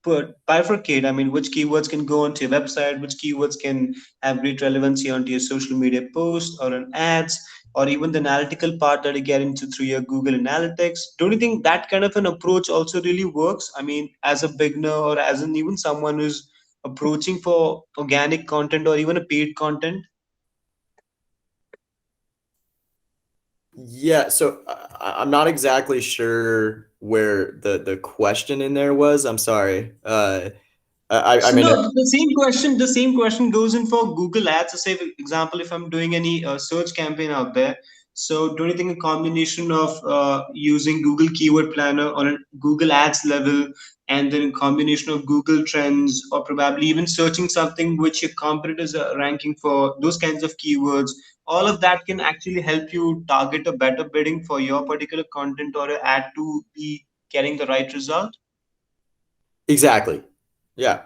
Speaker 3: put bifurcate. I mean, which keywords can go onto your website, which keywords can have great relevancy onto your social media post or on ads, or even the analytical part that you get into through your Google Analytics. Don't you think that kind of an approach also really works? I mean, as a beginner or as an even someone who's approaching for organic content or even a paid content.
Speaker 1: Yeah, so I'm not exactly sure where the question in there was. I'm sorry. I
Speaker 3: So
Speaker 1: mean,
Speaker 3: no, the same question goes in for Google Ads. So say, for example, if I'm doing any search campaign out there, so do you think a combination of using Google Keyword Planner on a Google Ads level, and then a combination of Google Trends, or probably even searching something which your competitors are ranking for, those kinds of keywords, all of that can actually help you target a better bidding for your particular content or a ad to be getting the right result?
Speaker 1: exactly. Yeah.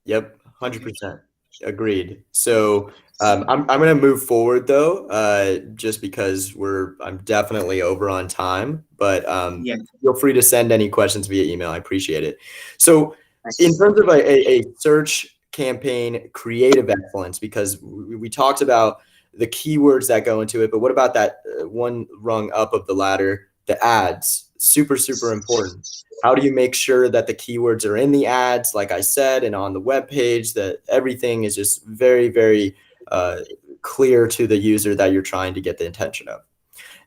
Speaker 1: Yep. 100%. Agreed. So I'm gonna move forward though, just because I'm definitely over on time. But
Speaker 3: Yeah.
Speaker 1: feel free to send any questions via email. I appreciate it. So in terms of a search campaign creative excellence, because we talked about the keywords that go into it, but what about that one rung up of the ladder, the ads? Super, super important. How do you make sure that the keywords are in the ads, like I said, and on the web page, that everything is just very, very clear to the user that you're trying to get the attention of?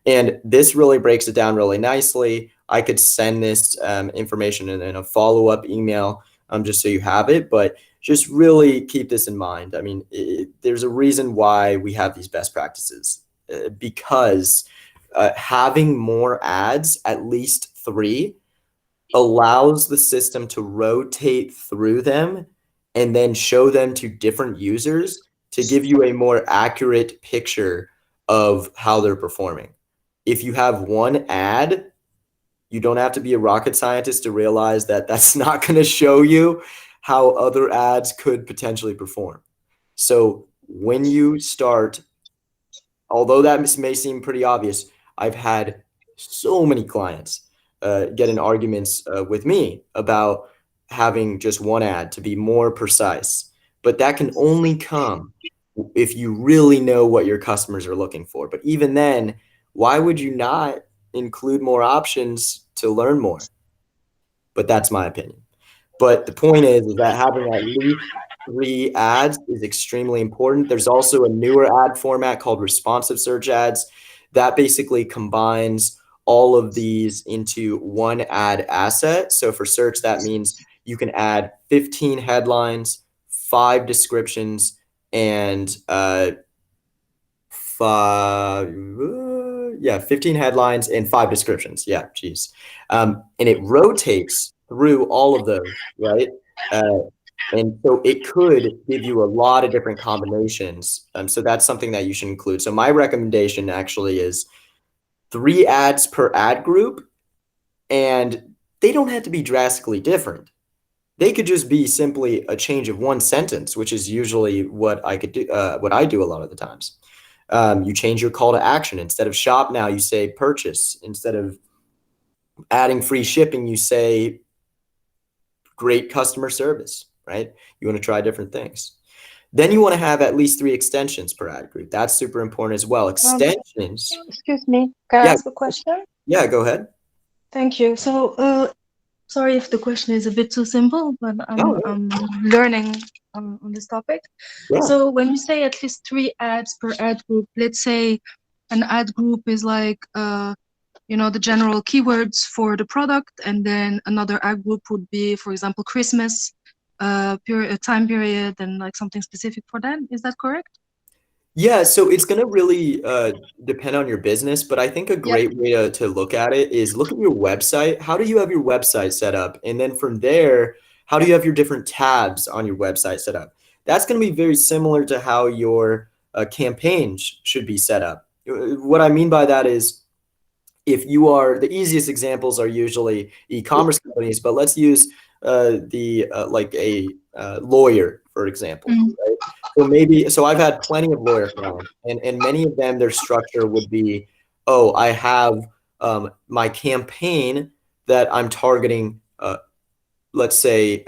Speaker 1: And this really breaks it down really nicely. I could send this information in a follow-up email just so you have it, but just really keep this in mind. I mean, there's a reason why we have these best practices, because having more ads, at least 3, allows the system to rotate through them and then show them to different users to give you a more accurate picture of how they're performing. If you have one ad, you don't have to be a rocket scientist to realize that that's not going to show you how other ads could potentially perform. So when you start, although that may seem pretty obvious, I've had so many clients get in arguments with me about having just one ad to be more precise. But that can only come if you really know what your customers are looking for. But even then, why would you not include more options to learn more? But that's my opinion. But the point is that having at least 3 ads is extremely important. There's also a newer ad format called responsive search ads that basically combines all of these into one ad asset. So for search, that means you can add 15 headlines, 5 descriptions, and 15 headlines and 5 descriptions. Yeah, geez. And it rotates through all of those, right? And so it could give you a lot of different combinations. So that's something that you should include. So my recommendation actually is 3 ads per ad group, and they don't have to be drastically different. They could just be simply a change of one sentence, which is usually what I could do, what I do a lot of the times. You change your call to action. Instead of shop now, you say purchase. Instead of adding free shipping, you say great customer service, right? You want to try different things. Then you want to have at least 3 extensions per ad group. That's super important as well. Extensions.
Speaker 5: Excuse me, can I
Speaker 1: Yeah.
Speaker 5: ask a question?
Speaker 1: Yeah, go ahead.
Speaker 5: Thank you. So, sorry if the question is a bit too simple, but I'm learning on this topic.
Speaker 1: Yeah.
Speaker 5: So when you say at least 3 ads per ad group, let's say an ad group is like, the general keywords for the product, and then another ad group would be, for example, Christmas, time period, and like something specific for that. Is that correct?
Speaker 1: Yeah, so it's going to really depend on your business, but I think a great way to look at it is look at your website. How do you have your website set up? And then from there, how do you have your different tabs on your website set up? That's going to be very similar to how your campaigns should be set up. what I mean by that is, if you are, the easiest examples are usually e-commerce companies, but let's use like a lawyer, for example.
Speaker 5: Mm.
Speaker 1: Right? So I've had plenty of lawyer clients, and many of them, their structure would be, oh, I have my campaign that I'm targeting, let's say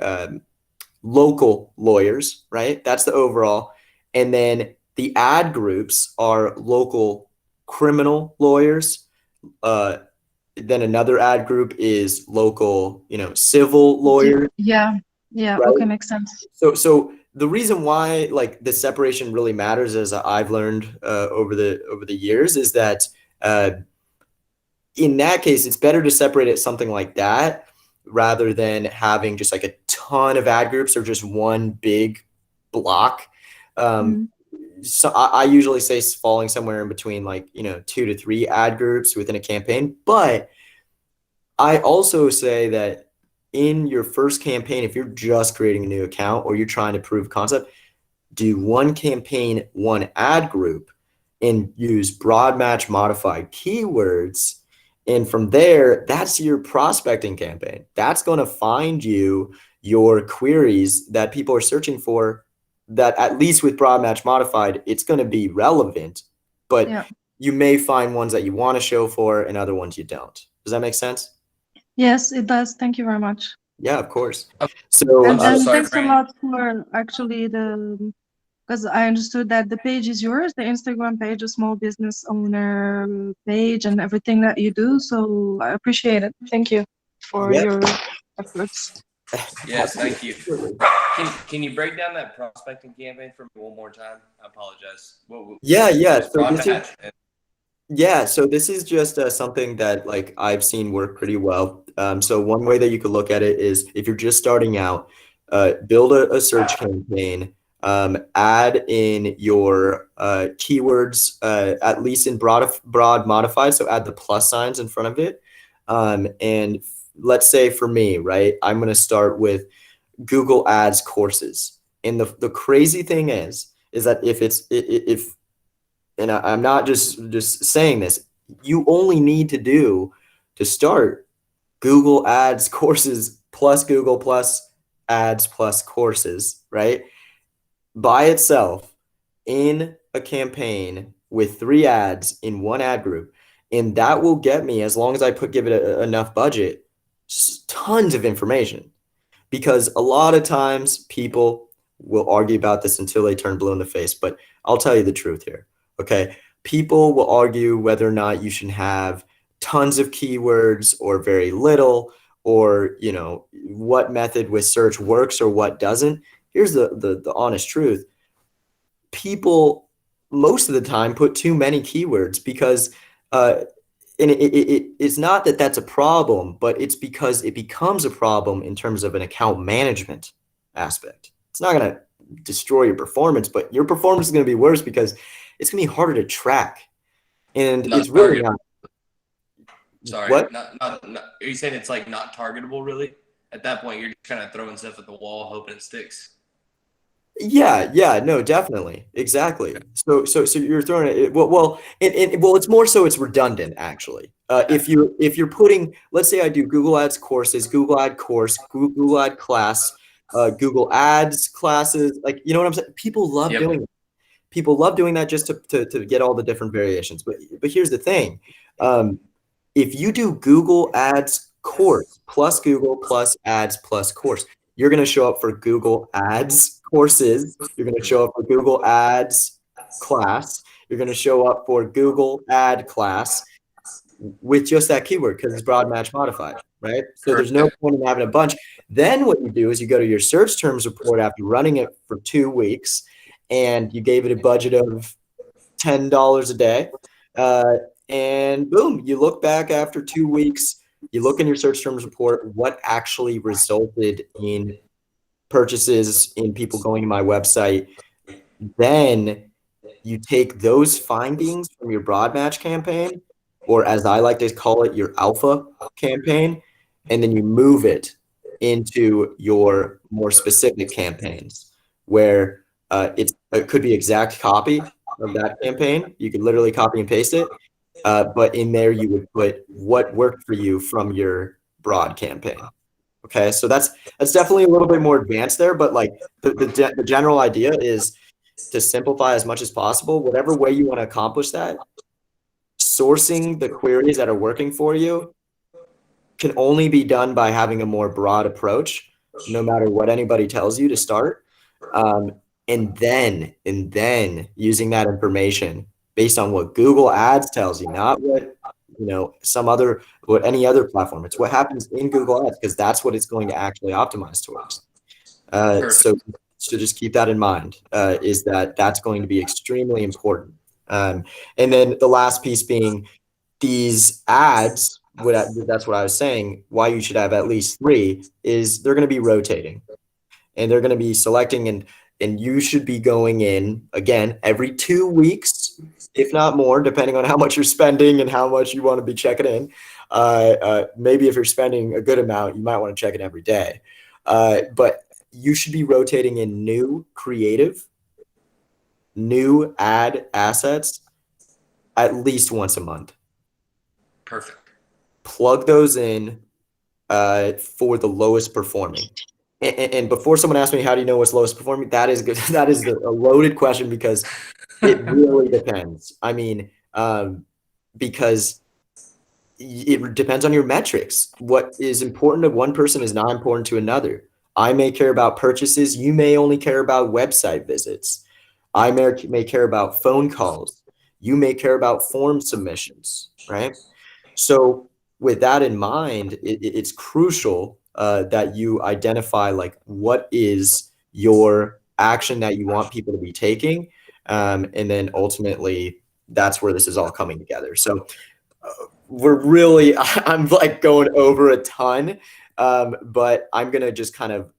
Speaker 1: local lawyers, right? That's the overall. And then the ad groups are local criminal lawyers. Then another ad group is local, civil lawyers,
Speaker 5: Yeah. Yeah.
Speaker 1: right?
Speaker 5: Okay. Makes sense.
Speaker 1: So the reason why like the separation really matters, as I've learned over the years, is that in that case, it's better to separate it something like that rather than having just like a ton of ad groups or just one big block.
Speaker 5: Mm.
Speaker 1: So I usually say falling somewhere in between, like, 2 to 3 ad groups within a campaign. But I also say that in your first campaign, if you're just creating a new account or you're trying to prove concept, do one campaign, one ad group, and use broad match modified keywords. And from there, that's your prospecting campaign. That's going to find you your queries that people are searching for, that at least with broad match modified, it's going to be relevant, but
Speaker 5: Yeah.
Speaker 1: you may find ones that you want to show for and other ones you don't. Does that make sense?
Speaker 5: Yes, it does. Thank you very much.
Speaker 1: Yeah, of course.
Speaker 2: I'm
Speaker 1: So
Speaker 5: And
Speaker 2: so sorry,
Speaker 5: thanks a
Speaker 2: Frank.
Speaker 5: lot for actually because I understood that the page is yours, the Instagram page, the small business owner page, and everything that you do. So I appreciate it. Thank you for
Speaker 1: Yeah.
Speaker 5: your efforts.
Speaker 2: Yes, thank you.
Speaker 1: Absolutely.
Speaker 2: Can you break down that prospecting campaign for me one more time? I apologize.
Speaker 1: Yeah.
Speaker 2: What's
Speaker 1: So
Speaker 2: broad
Speaker 1: this is,
Speaker 2: match?
Speaker 1: yeah, so this is just something that like I've seen work pretty well. So one way that you could look at it is, if you're just starting out, build a search campaign, add in your keywords, at least in broad modified. So add the plus signs in front of it. And let's say for me, right, I'm going to start with Google Ads courses. And the crazy thing is that if and I'm not just saying this, you only need to start Google Ads courses plus Google plus ads plus courses, right? By itself, in a campaign with 3 ads in one ad group. And that will get me, as long as I give it enough budget, tons of information. Because a lot of times people will argue about this until they turn blue in the face, but I'll tell you the truth here. Okay. People will argue whether or not you should have tons of keywords or very little, or, what method with search works or what doesn't. Here's the honest truth. People most of the time put too many keywords because, and it's not that that's a problem, but it's because it becomes a problem in terms of an account management aspect. It's not going to destroy your performance, but your performance is going to be worse because it's going to be harder to track. And
Speaker 2: Not
Speaker 1: it's really
Speaker 2: targeted.
Speaker 1: not.
Speaker 2: Sorry,
Speaker 1: What?
Speaker 2: not. Are you saying it's like not targetable? Really? At that point, you're just kind of throwing stuff at the wall, hoping it sticks.
Speaker 1: Yeah, no, definitely, exactly. So you're throwing it. Well, it's more so it's redundant actually. If you're putting, let's say I do Google Ads courses, Google Ad course, Google Ad class, Google Ads classes, like, you know what I'm saying? People love
Speaker 2: Yep.
Speaker 1: doing it. People love doing that just to get all the different variations. But here's the thing. If you do Google Ads course plus Google plus ads plus course, you're going to show up for Google Ads courses. You're going to show up for Google Ads class. You're going to show up for Google Ad class with just that keyword because it's broad match modified, right? So there's no point in having a bunch. Then what you do is you go to your search terms report after running it for 2 weeks, and you gave it a budget of $10 a day. And boom, you look back after 2 weeks, you look in your search terms report, what actually resulted in purchases, in people going to my website. Then you take those findings from your broad match campaign, or as I like to call it, your alpha campaign, and then you move it into your more specific campaigns where it could be exact copy, of that campaign. You could literally copy and paste it. But in there, you would put what worked for you from your broad campaign. Okay, so that's definitely a little bit more advanced there, but like the general idea is to simplify as much as possible. Whatever way you want to accomplish that, sourcing the queries that are working for you can only be done by having a more broad approach, no matter what anybody tells you to start. And then using that information based on what Google Ads tells you, not what what any other platform. It's what happens in Google Ads, because that's what it's going to actually optimize towards. So just keep that in mind, is that's going to be extremely important. And then the last piece being these ads, that's what I was saying, why you should have at least 3 is they're going to be rotating, and they're going to be selecting, and you should be going in again every 2 weeks, if not more, depending on how much you're spending and how much you want to be checking in. Maybe if you're spending a good amount, you might want to check it every day. But you should be rotating in new creative, new ad assets at least once a month.
Speaker 2: Perfect.
Speaker 1: Plug those in for the lowest performing. And before someone asks me, how do you know what's lowest performing? That is good. That is a loaded question, because it really depends. I mean, because it depends on your metrics. What is important to one person is not important to another. I may care about purchases. You may only care about website visits. I may care about phone calls. You may care about form submissions, right? So with that in mind, it's crucial that you identify like what is your action that you want people to be taking. And then ultimately that's where this is all coming together. So I'm like going over a ton, but I'm going to just kind of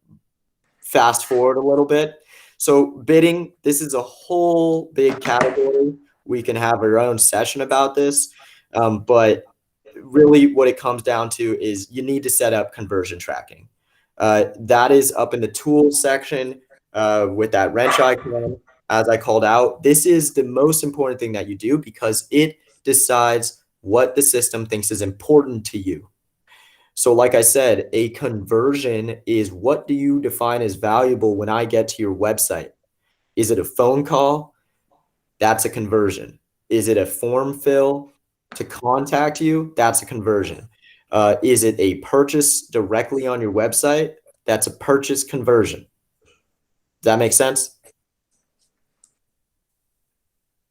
Speaker 1: fast forward a little bit. So bidding, this is a whole big category. We can have our own session about this. But really what it comes down to is you need to set up conversion tracking. That is up in the tools section with that wrench icon, as I called out. This is the most important thing that you do, because it decides what the system thinks is important to you. So like I said, a conversion is, what do you define as valuable when I get to your website? Is it a phone call? That's a conversion. Is it a form fill to contact you? That's a conversion. Is it a purchase directly on your website? That's a purchase conversion. Does that make sense?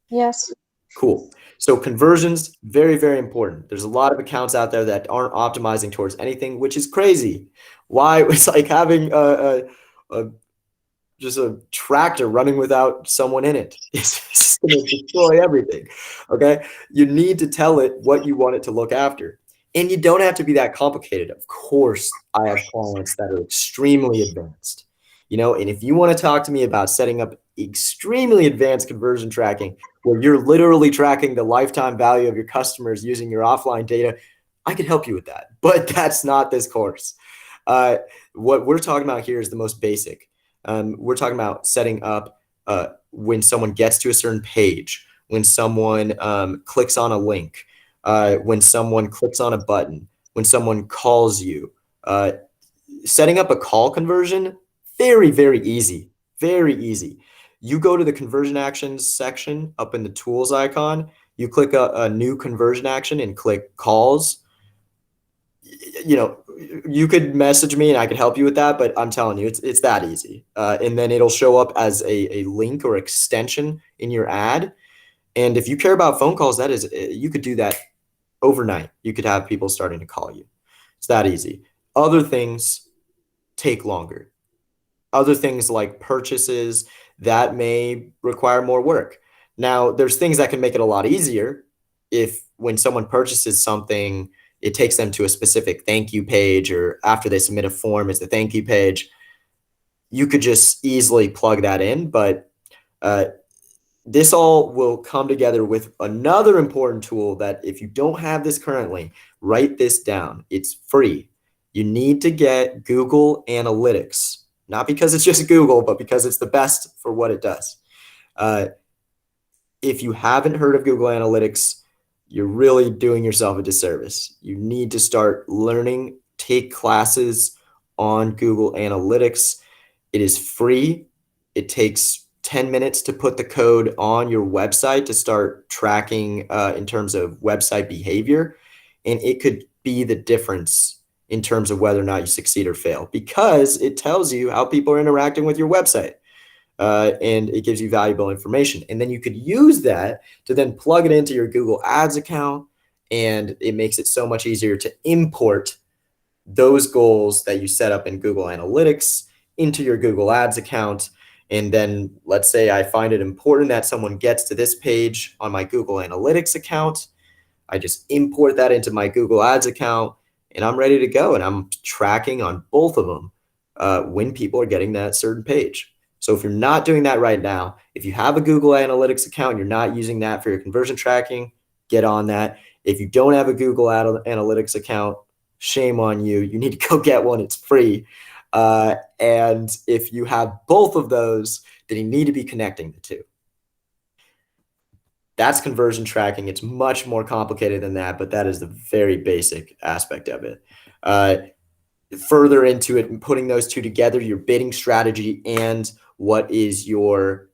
Speaker 6: Yes.
Speaker 1: Cool. So conversions, very, very important. There's a lot of accounts out there that aren't optimizing towards anything, which is crazy. Why? It's like having just a tractor running without someone in it. It's going to destroy everything. Okay. You need to tell it what you want it to look after. And you don't have to be that complicated. Of course, I have clients that are extremely advanced, and if you want to talk to me about setting up extremely advanced conversion tracking, where you're literally tracking the lifetime value of your customers using your offline data, I can help you with that. But that's not this course. What we're talking about here is the most basic. We're talking about setting up when someone gets to a certain page, when someone clicks on a link, when someone clicks on a button, when someone calls you. Setting up a call conversion, very, very easy. Very easy. You go to the conversion actions section up in the tools icon. You click a new conversion action and click calls. You could message me and I could help you with that, but I'm telling you, it's that easy. And then it'll show up as a link or extension in your ad. And if you care about phone calls, you could do that overnight. You could have people starting to call you. It's that easy. Other things take longer. Other things like purchases, that may require more work. Now, there's things that can make it a lot easier. If when someone purchases something, it takes them to a specific thank you page, or after they submit a form, it's the thank you page. You could just easily plug that in, but this all will come together with another important tool that if you don't have this currently, write this down. It's free. You need to get Google Analytics. Not because it's just Google, but because it's the best for what it does. if you haven't heard of Google Analytics, you're really doing yourself a disservice. You need to start learning, take classes on Google Analytics. It is free. It takes 10 minutes to put the code on your website to start tracking in terms of website behavior. And it could be the difference in terms of whether or not you succeed or fail, because it tells you how people are interacting with your website. And it gives you valuable information. And then you could use that to then plug it into your Google Ads account. And it makes it so much easier to import those goals that you set up in Google Analytics into your Google Ads account. And then let's say I find it important that someone gets to this page on my Google Analytics account. I just import that into my Google Ads account and I'm ready to go. And I'm tracking on both of them when people are getting that certain page. So if you're not doing that right now, if you have a Google Analytics account and you're not using that for your conversion tracking, get on that. If you don't have a Google Analytics account, shame on you. You need to go get one. It's free. And if you have both of those, then you need to be connecting the two. That's conversion tracking. It's much more complicated than that, but that is the very basic aspect of it. Further into it and putting those two together, your bidding strategy and what is your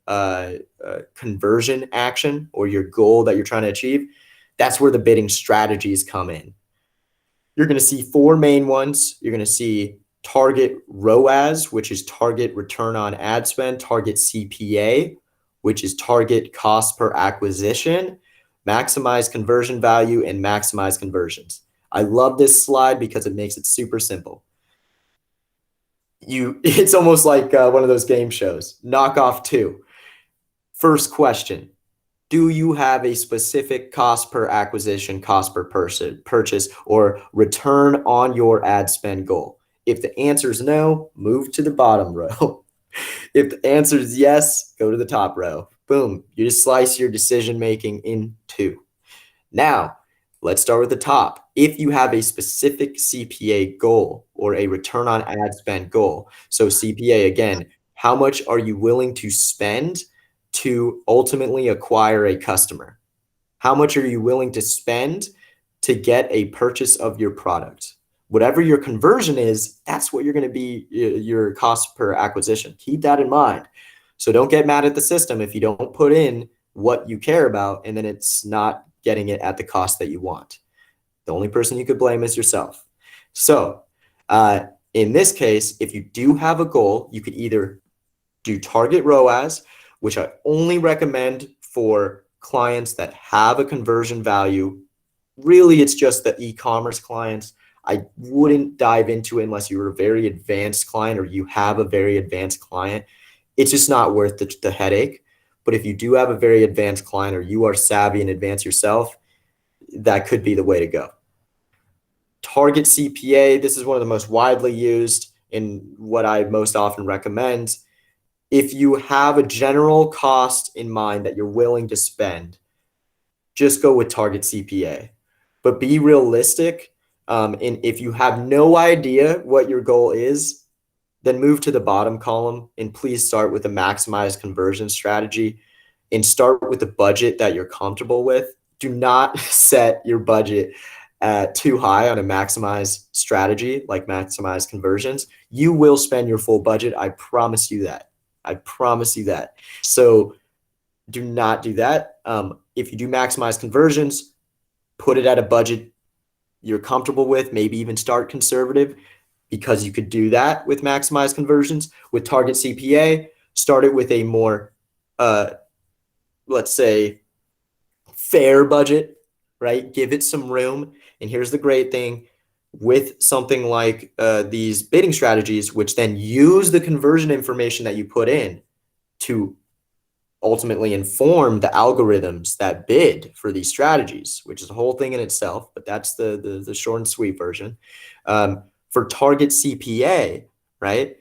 Speaker 1: conversion action or your goal that you're trying to achieve, that's where the bidding strategies come in. You're going to see 4 main ones. You're going to see target ROAS, which is target return on ad spend, target CPA, which is target cost per acquisition, maximize conversion value, and maximize conversions. I love this slide because it makes it super simple. It's almost like one of those game shows. Knock off 2. First question, do you have a specific cost per acquisition, cost per purchase, or return on your ad spend goal? If the answer is no, move to the bottom row. If the answer is yes, go to the top row. Boom, you just slice your decision making in 2. Now, let's start with the top. If you have a specific CPA goal or a return on ad spend goal, so CPA, again, how much are you willing to spend to ultimately acquire a customer? How much are you willing to spend to get a purchase of your product? Whatever your conversion is, that's what you're going to be your cost per acquisition. Keep that in mind. So don't get mad at the system if you don't put in what you care about and then it's not getting it at the cost that you want. The only person you could blame is yourself. So in this case, if you do have a goal, you could either do target ROAS, which I only recommend for clients that have a conversion value. Really, it's just the e-commerce clients. I wouldn't dive into it unless you're a very advanced client or you have a very advanced client. It's just not worth the headache. But if you do have a very advanced client or you are savvy and advanced yourself, that could be the way to go. Target CPA, this is one of the most widely used and what I most often recommend. If you have a general cost in mind that you're willing to spend, just go with target CPA. But be realistic. And if you have no idea what your goal is, then move to the bottom column and please start with a maximized conversion strategy and start with a budget that you're comfortable with. Do not set your budget too high on a maximized strategy like maximize conversions. You will spend your full budget. I promise you that. I promise you that. So do not do that. If you do maximize conversions, put it at a budget you're comfortable with, maybe even start conservative, because you could do that with maximize conversions. With target CPA, start it with a more, let's say, fair budget, right? Give it some room. And here's the great thing with something like these bidding strategies, which then use the conversion information that you put in to ultimately inform the algorithms that bid for these strategies, which is a whole thing in itself, but that's the short and sweet version. For target CPA, right?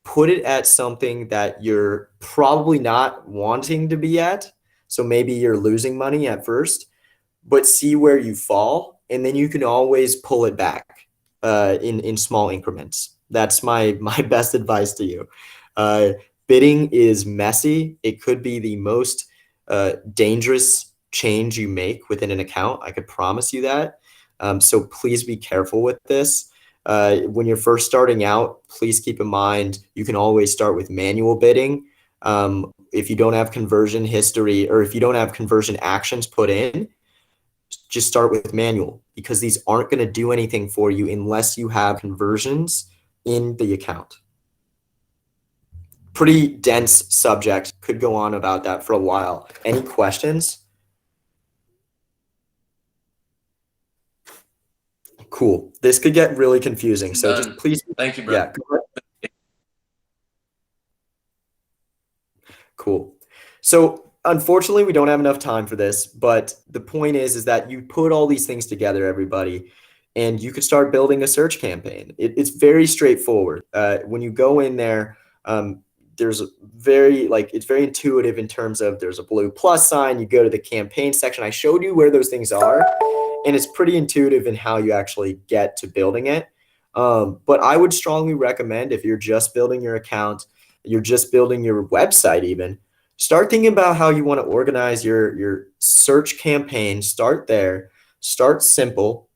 Speaker 1: Put it at something that you're probably not wanting to be at. So maybe you're losing money at first, but see where you fall, and then you can always pull it back in small increments. That's my best advice to you. Bidding is messy. It could be the most dangerous change you make within an account. I could promise you that. So please be careful with this. When you're first starting out, please keep in mind you can always start with manual bidding. If you don't have conversion history or if you don't have conversion actions put in, just start with manual, because these aren't going to do anything for you unless you have conversions in the account. Pretty dense subject. Could go on about that for a while. Any questions? Cool. This could get really confusing. So
Speaker 2: Done.
Speaker 1: just please.
Speaker 2: Thank you, bro.
Speaker 1: Yeah. Cool. So unfortunately, we don't have enough time for this, but the point is that you put all these things together, everybody, and you could start building a search campaign. It's very straightforward. When you go in there, there's it's very intuitive in terms of there's a blue plus sign. You go to the campaign section. I showed you where those things are, and it's pretty intuitive in how you actually get to building it. But I would strongly recommend, if you're just building your account, you're just building your website even, start thinking about how you want to organize your search campaign. Start there. Start simple.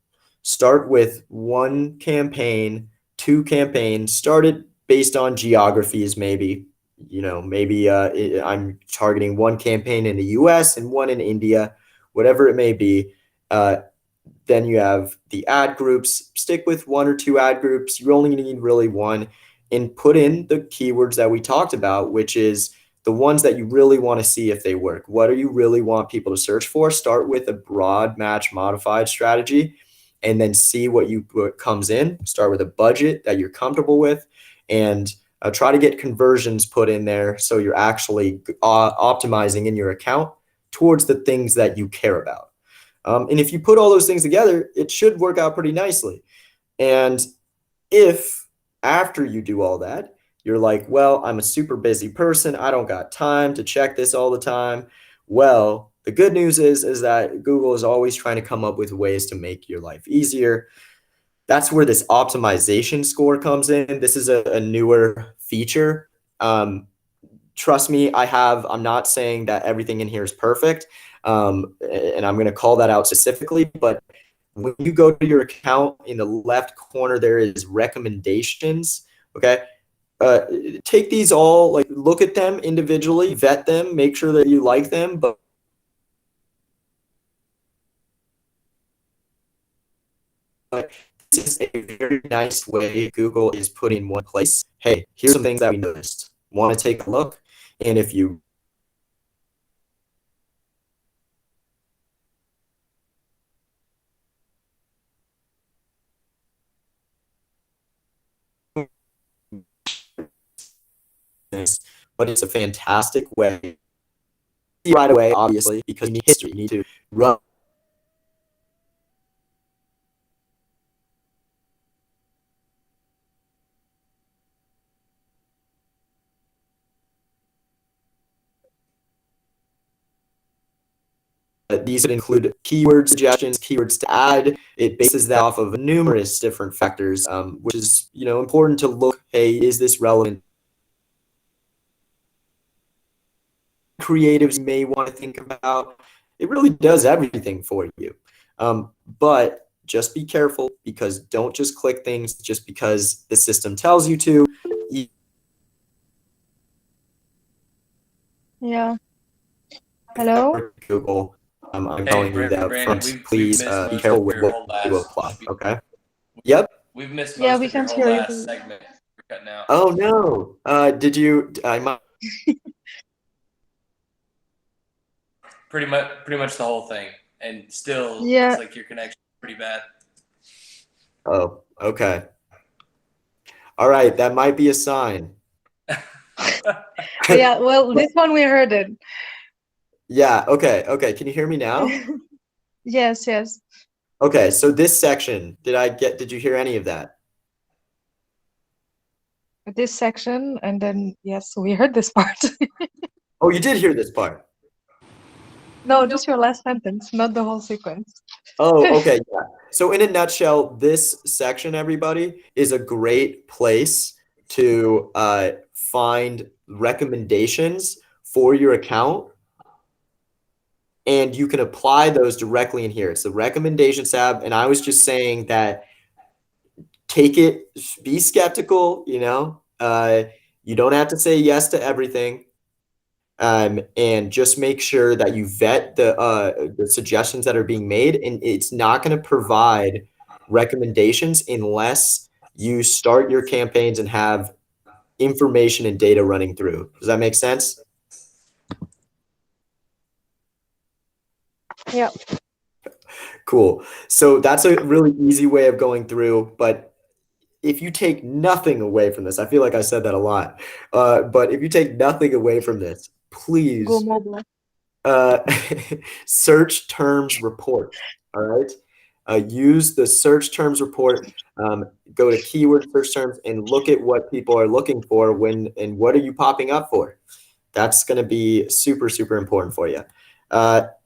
Speaker 1: Start with 1 campaign, 2 campaigns. Start it based on geographies, maybe. Maybe I'm targeting 1 campaign in the US and 1 in India, whatever it may be. Then you have the ad groups. Stick with 1 or 2 ad groups. You only need really 1. And put in the keywords that we talked about, which is the ones that you really want to see if they work. What do you really want people to search for? Start with a broad match modified strategy and then see what comes in. Start with a budget that you're comfortable with, and try to get conversions put in there so you're actually optimizing in your account towards the things that you care about. And if you put all those things together, it should work out pretty nicely. And if after you do all that, you're like, well, I'm a super busy person, I don't got time to check this all the time. Well, the good news is that Google is always trying to come up with ways to make your life easier. That's where this optimization score comes in. This is a newer feature. Trust me, I'm not saying that everything in here is perfect. And I'm going to call that out specifically, but when you go to your account, in the left corner, there is recommendations. Okay. Take these all, look at them individually, vet them, make sure that you like them, but this is a very nice way Google is putting in one place. Hey, here's some things that we noticed. Want to take a look? And if you but it's a fantastic way right away, obviously, because you need history. You need to run these would include keyword suggestions, keywords to add. It bases that off of numerous different factors, which is important to look. Hey, is this relevant? Creatives may want to think about. It really does everything for you. But just be careful, because don't just click things just because the system tells you to.
Speaker 6: Yeah. Hello?
Speaker 1: Google. I'm
Speaker 2: Hey,
Speaker 1: telling you that
Speaker 2: Brandon,
Speaker 1: from, please
Speaker 2: missed
Speaker 1: be
Speaker 2: most
Speaker 1: careful
Speaker 2: of
Speaker 1: with
Speaker 2: your
Speaker 1: what
Speaker 2: whole
Speaker 1: you
Speaker 2: last
Speaker 1: apply.
Speaker 2: speech.
Speaker 1: Okay. Yep.
Speaker 2: We've missed
Speaker 6: Yeah,
Speaker 2: most
Speaker 6: we
Speaker 2: of your
Speaker 6: can't
Speaker 2: whole
Speaker 6: hear you.
Speaker 2: last segment. You're cutting out.
Speaker 1: Oh no. Did you? I might.
Speaker 2: Pretty much the whole thing, and still
Speaker 6: Yeah.
Speaker 2: looks like your connection is pretty bad.
Speaker 1: Oh, okay. All right, that might be a sign.
Speaker 6: Yeah, well, this one we heard it.
Speaker 1: Yeah. Okay. Can you hear me now?
Speaker 6: Yes, yes.
Speaker 1: Okay. So this section, did you hear any of that?
Speaker 5: This section, and then yes, we heard this part.
Speaker 1: Oh, you did hear this part.
Speaker 5: No, just your last sentence, not the whole sequence.
Speaker 1: Oh, okay. Yeah. So in a nutshell, this section, everybody, is a great place to find recommendations for your account and you can apply those directly in here. It's the recommendations tab. And I was just saying that take it, be skeptical, you know, you don't have to say yes to everything. And just make sure that you vet the suggestions that are being made, and it's not going to provide recommendations unless you start your campaigns and have information and data running through. Does that make sense?
Speaker 6: Yeah.
Speaker 1: Cool. So that's a really easy way of going through, but if you take nothing away from this, I feel like I said that a lot, but if you take nothing away from this, please
Speaker 6: Go mobile.
Speaker 1: search terms report. All right. Use the search terms report. Go to keyword search terms and look at what people are looking for and what are you popping up for. That's going to be super, super important for you.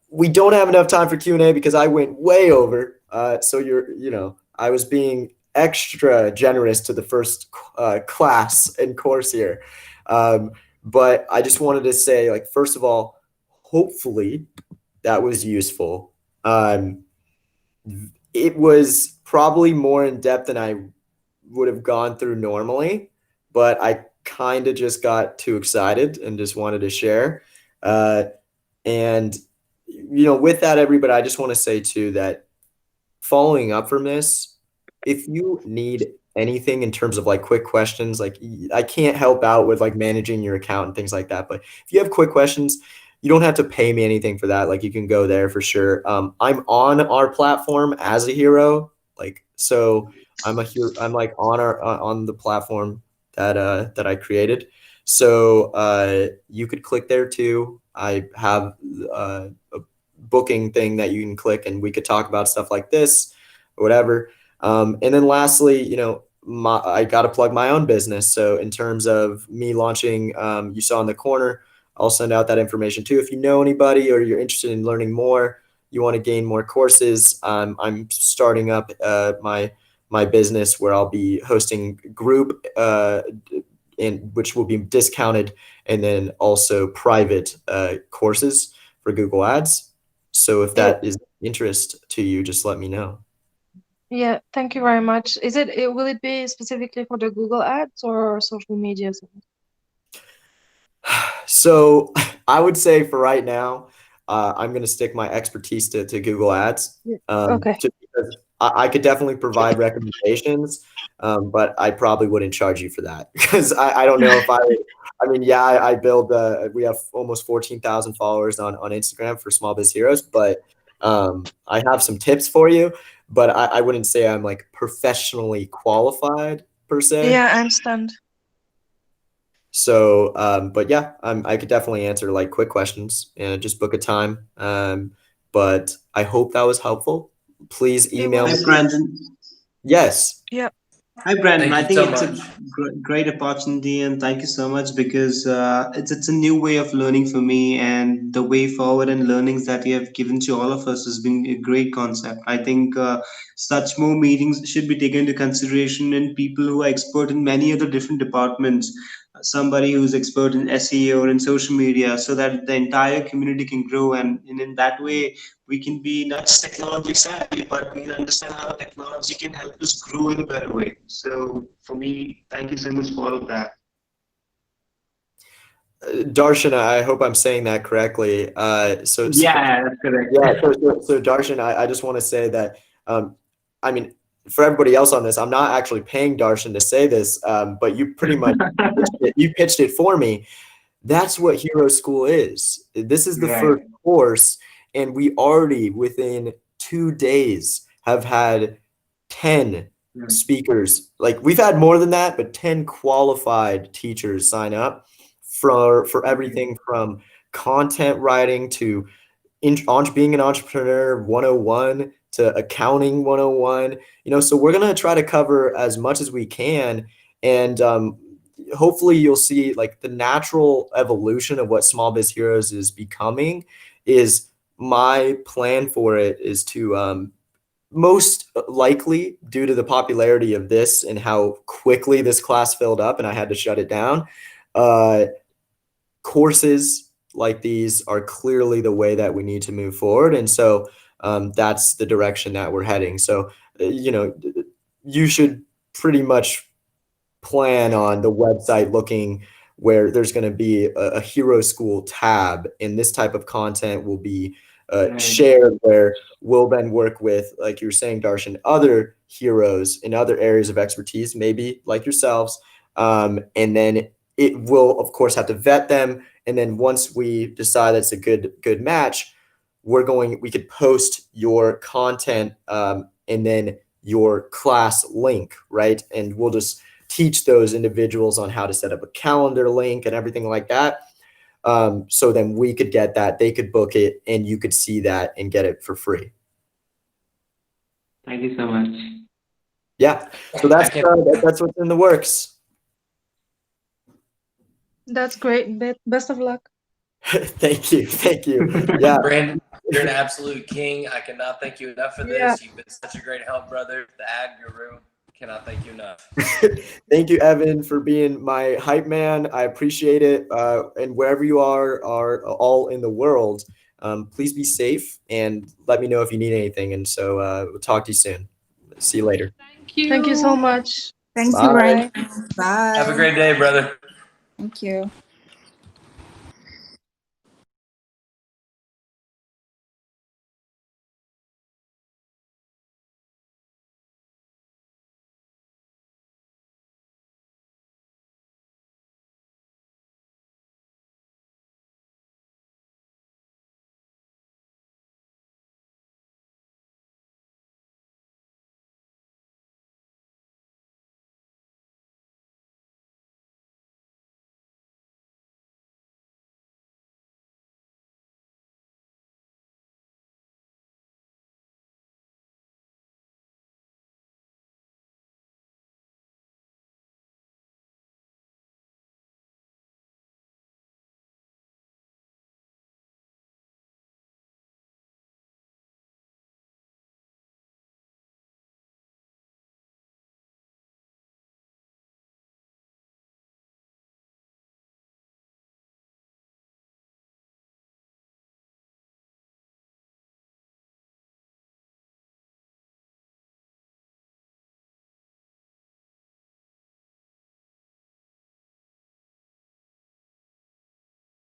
Speaker 1: We don't have enough time for Q&A because I went way over. So I was being extra generous to the first class and course here. But I just wanted to say, like, first of all, hopefully that was useful. It was probably more in depth than I would have gone through normally, but I kind of just got too excited and just wanted to share. And, with that, everybody, I just want to say too that following up from this, if you need anything in terms of like quick questions, like I can't help out with like managing your account and things like that, but if you have quick questions, you don't have to pay me anything for that. Like you can go there for sure. I'm on our platform as a hero. Like, so I'm a hero. I'm like on the platform that I created. So you could click there too. I have a booking thing that you can click and we could talk about stuff like this or whatever. And then lastly, I got to plug my own business. So in terms of me launching, you saw in the corner, I'll send out that information too. If you know anybody or you're interested in learning more, you want to gain more courses, I'm starting up my business where I'll be hosting group which will be discounted, and then also private courses for Google Ads. So if that is of interest to you, just let me know.
Speaker 5: Yeah, thank you very much. Will it be specifically for the Google Ads or social media?
Speaker 1: So I would say for right now, I'm going to stick my expertise to Google Ads.
Speaker 5: Okay.
Speaker 1: Just because I could definitely provide recommendations, but I probably wouldn't charge you for that because I don't know if I build, we have almost 14,000 followers on Instagram for Small Biz Heroes, but I have some tips for you, but I wouldn't say I'm like professionally qualified per se.
Speaker 5: Yeah, I understand.
Speaker 1: So, but yeah, I could definitely answer like quick questions and just book a time. But I hope that was helpful. Please email
Speaker 3: Hi,
Speaker 1: me.
Speaker 3: Brandon.
Speaker 1: Yes.
Speaker 5: Yeah.
Speaker 3: Hi, Brandon.
Speaker 2: Thank
Speaker 3: I
Speaker 2: you
Speaker 3: think
Speaker 2: so
Speaker 3: it's
Speaker 2: much.
Speaker 3: a great opportunity, and thank you so much because it's a new way of learning for me, and the way forward and learnings that you have given to all of us has been a great concept. I think such more meetings should be taken into consideration in people who are expert in many other different departments. Somebody who's expert in SEO or in social media, so that the entire community can grow, and in that way we can be not just technology savvy, but we understand how technology can help us grow in a better way. So for me, thank you so much for all of that.
Speaker 1: Darshan, I hope I'm saying that correctly. So
Speaker 3: Yeah, that's correct.
Speaker 1: yeah. So Darshan, I just want to say that, I mean, for everybody else on this, I'm not actually paying Darshan to say this, but you pretty much pitched it for me. That's what Hero School is. This is the
Speaker 3: Right.
Speaker 1: first course, and we already within 2 days have had 10 speakers. Like we've had more than that, but 10 qualified teachers sign up for everything from content writing to being an entrepreneur 101 to accounting 101. So we're going to try to cover as much as we can, and hopefully you'll see like the natural evolution of what Small Biz Heroes is becoming. Is my plan for it is to most likely, due to the popularity of this and how quickly this class filled up and I had to shut it down, courses like these are clearly the way that we need to move forward. And so that's the direction that we're heading. So, you should pretty much plan on the website looking where there's going to be a Hero School tab, and this type of content will be shared, where we'll then work with, like you were saying, Darshan, other heroes in other areas of expertise, maybe like yourselves. And then it will, of course, have to vet them. And then once we decide that's a good match, we could post your content and then your class link, right? And we'll just teach those individuals on how to set up a calendar link and everything like that. So then we could get that, they could book it, and you could see that and get it for free.
Speaker 3: Thank you so much.
Speaker 1: Yeah. So that's what's in the works.
Speaker 6: That's great. Best of luck.
Speaker 1: Thank you. Yeah.
Speaker 2: Brandon, you're an absolute king. I cannot thank you enough for this.
Speaker 6: Yeah.
Speaker 2: You've been such a great help, brother. The Ag Guru, cannot thank you enough.
Speaker 1: Thank you, Evan, for being my hype man. I appreciate it. And wherever you are all in the world, please be safe and let me know if you need anything. And so we'll talk to you soon. See you later.
Speaker 4: Thank you.
Speaker 6: Thank you so much.
Speaker 7: Thank
Speaker 1: Bye.
Speaker 7: you, Ryan. Bye.
Speaker 2: Have a great day, brother.
Speaker 7: Thank you.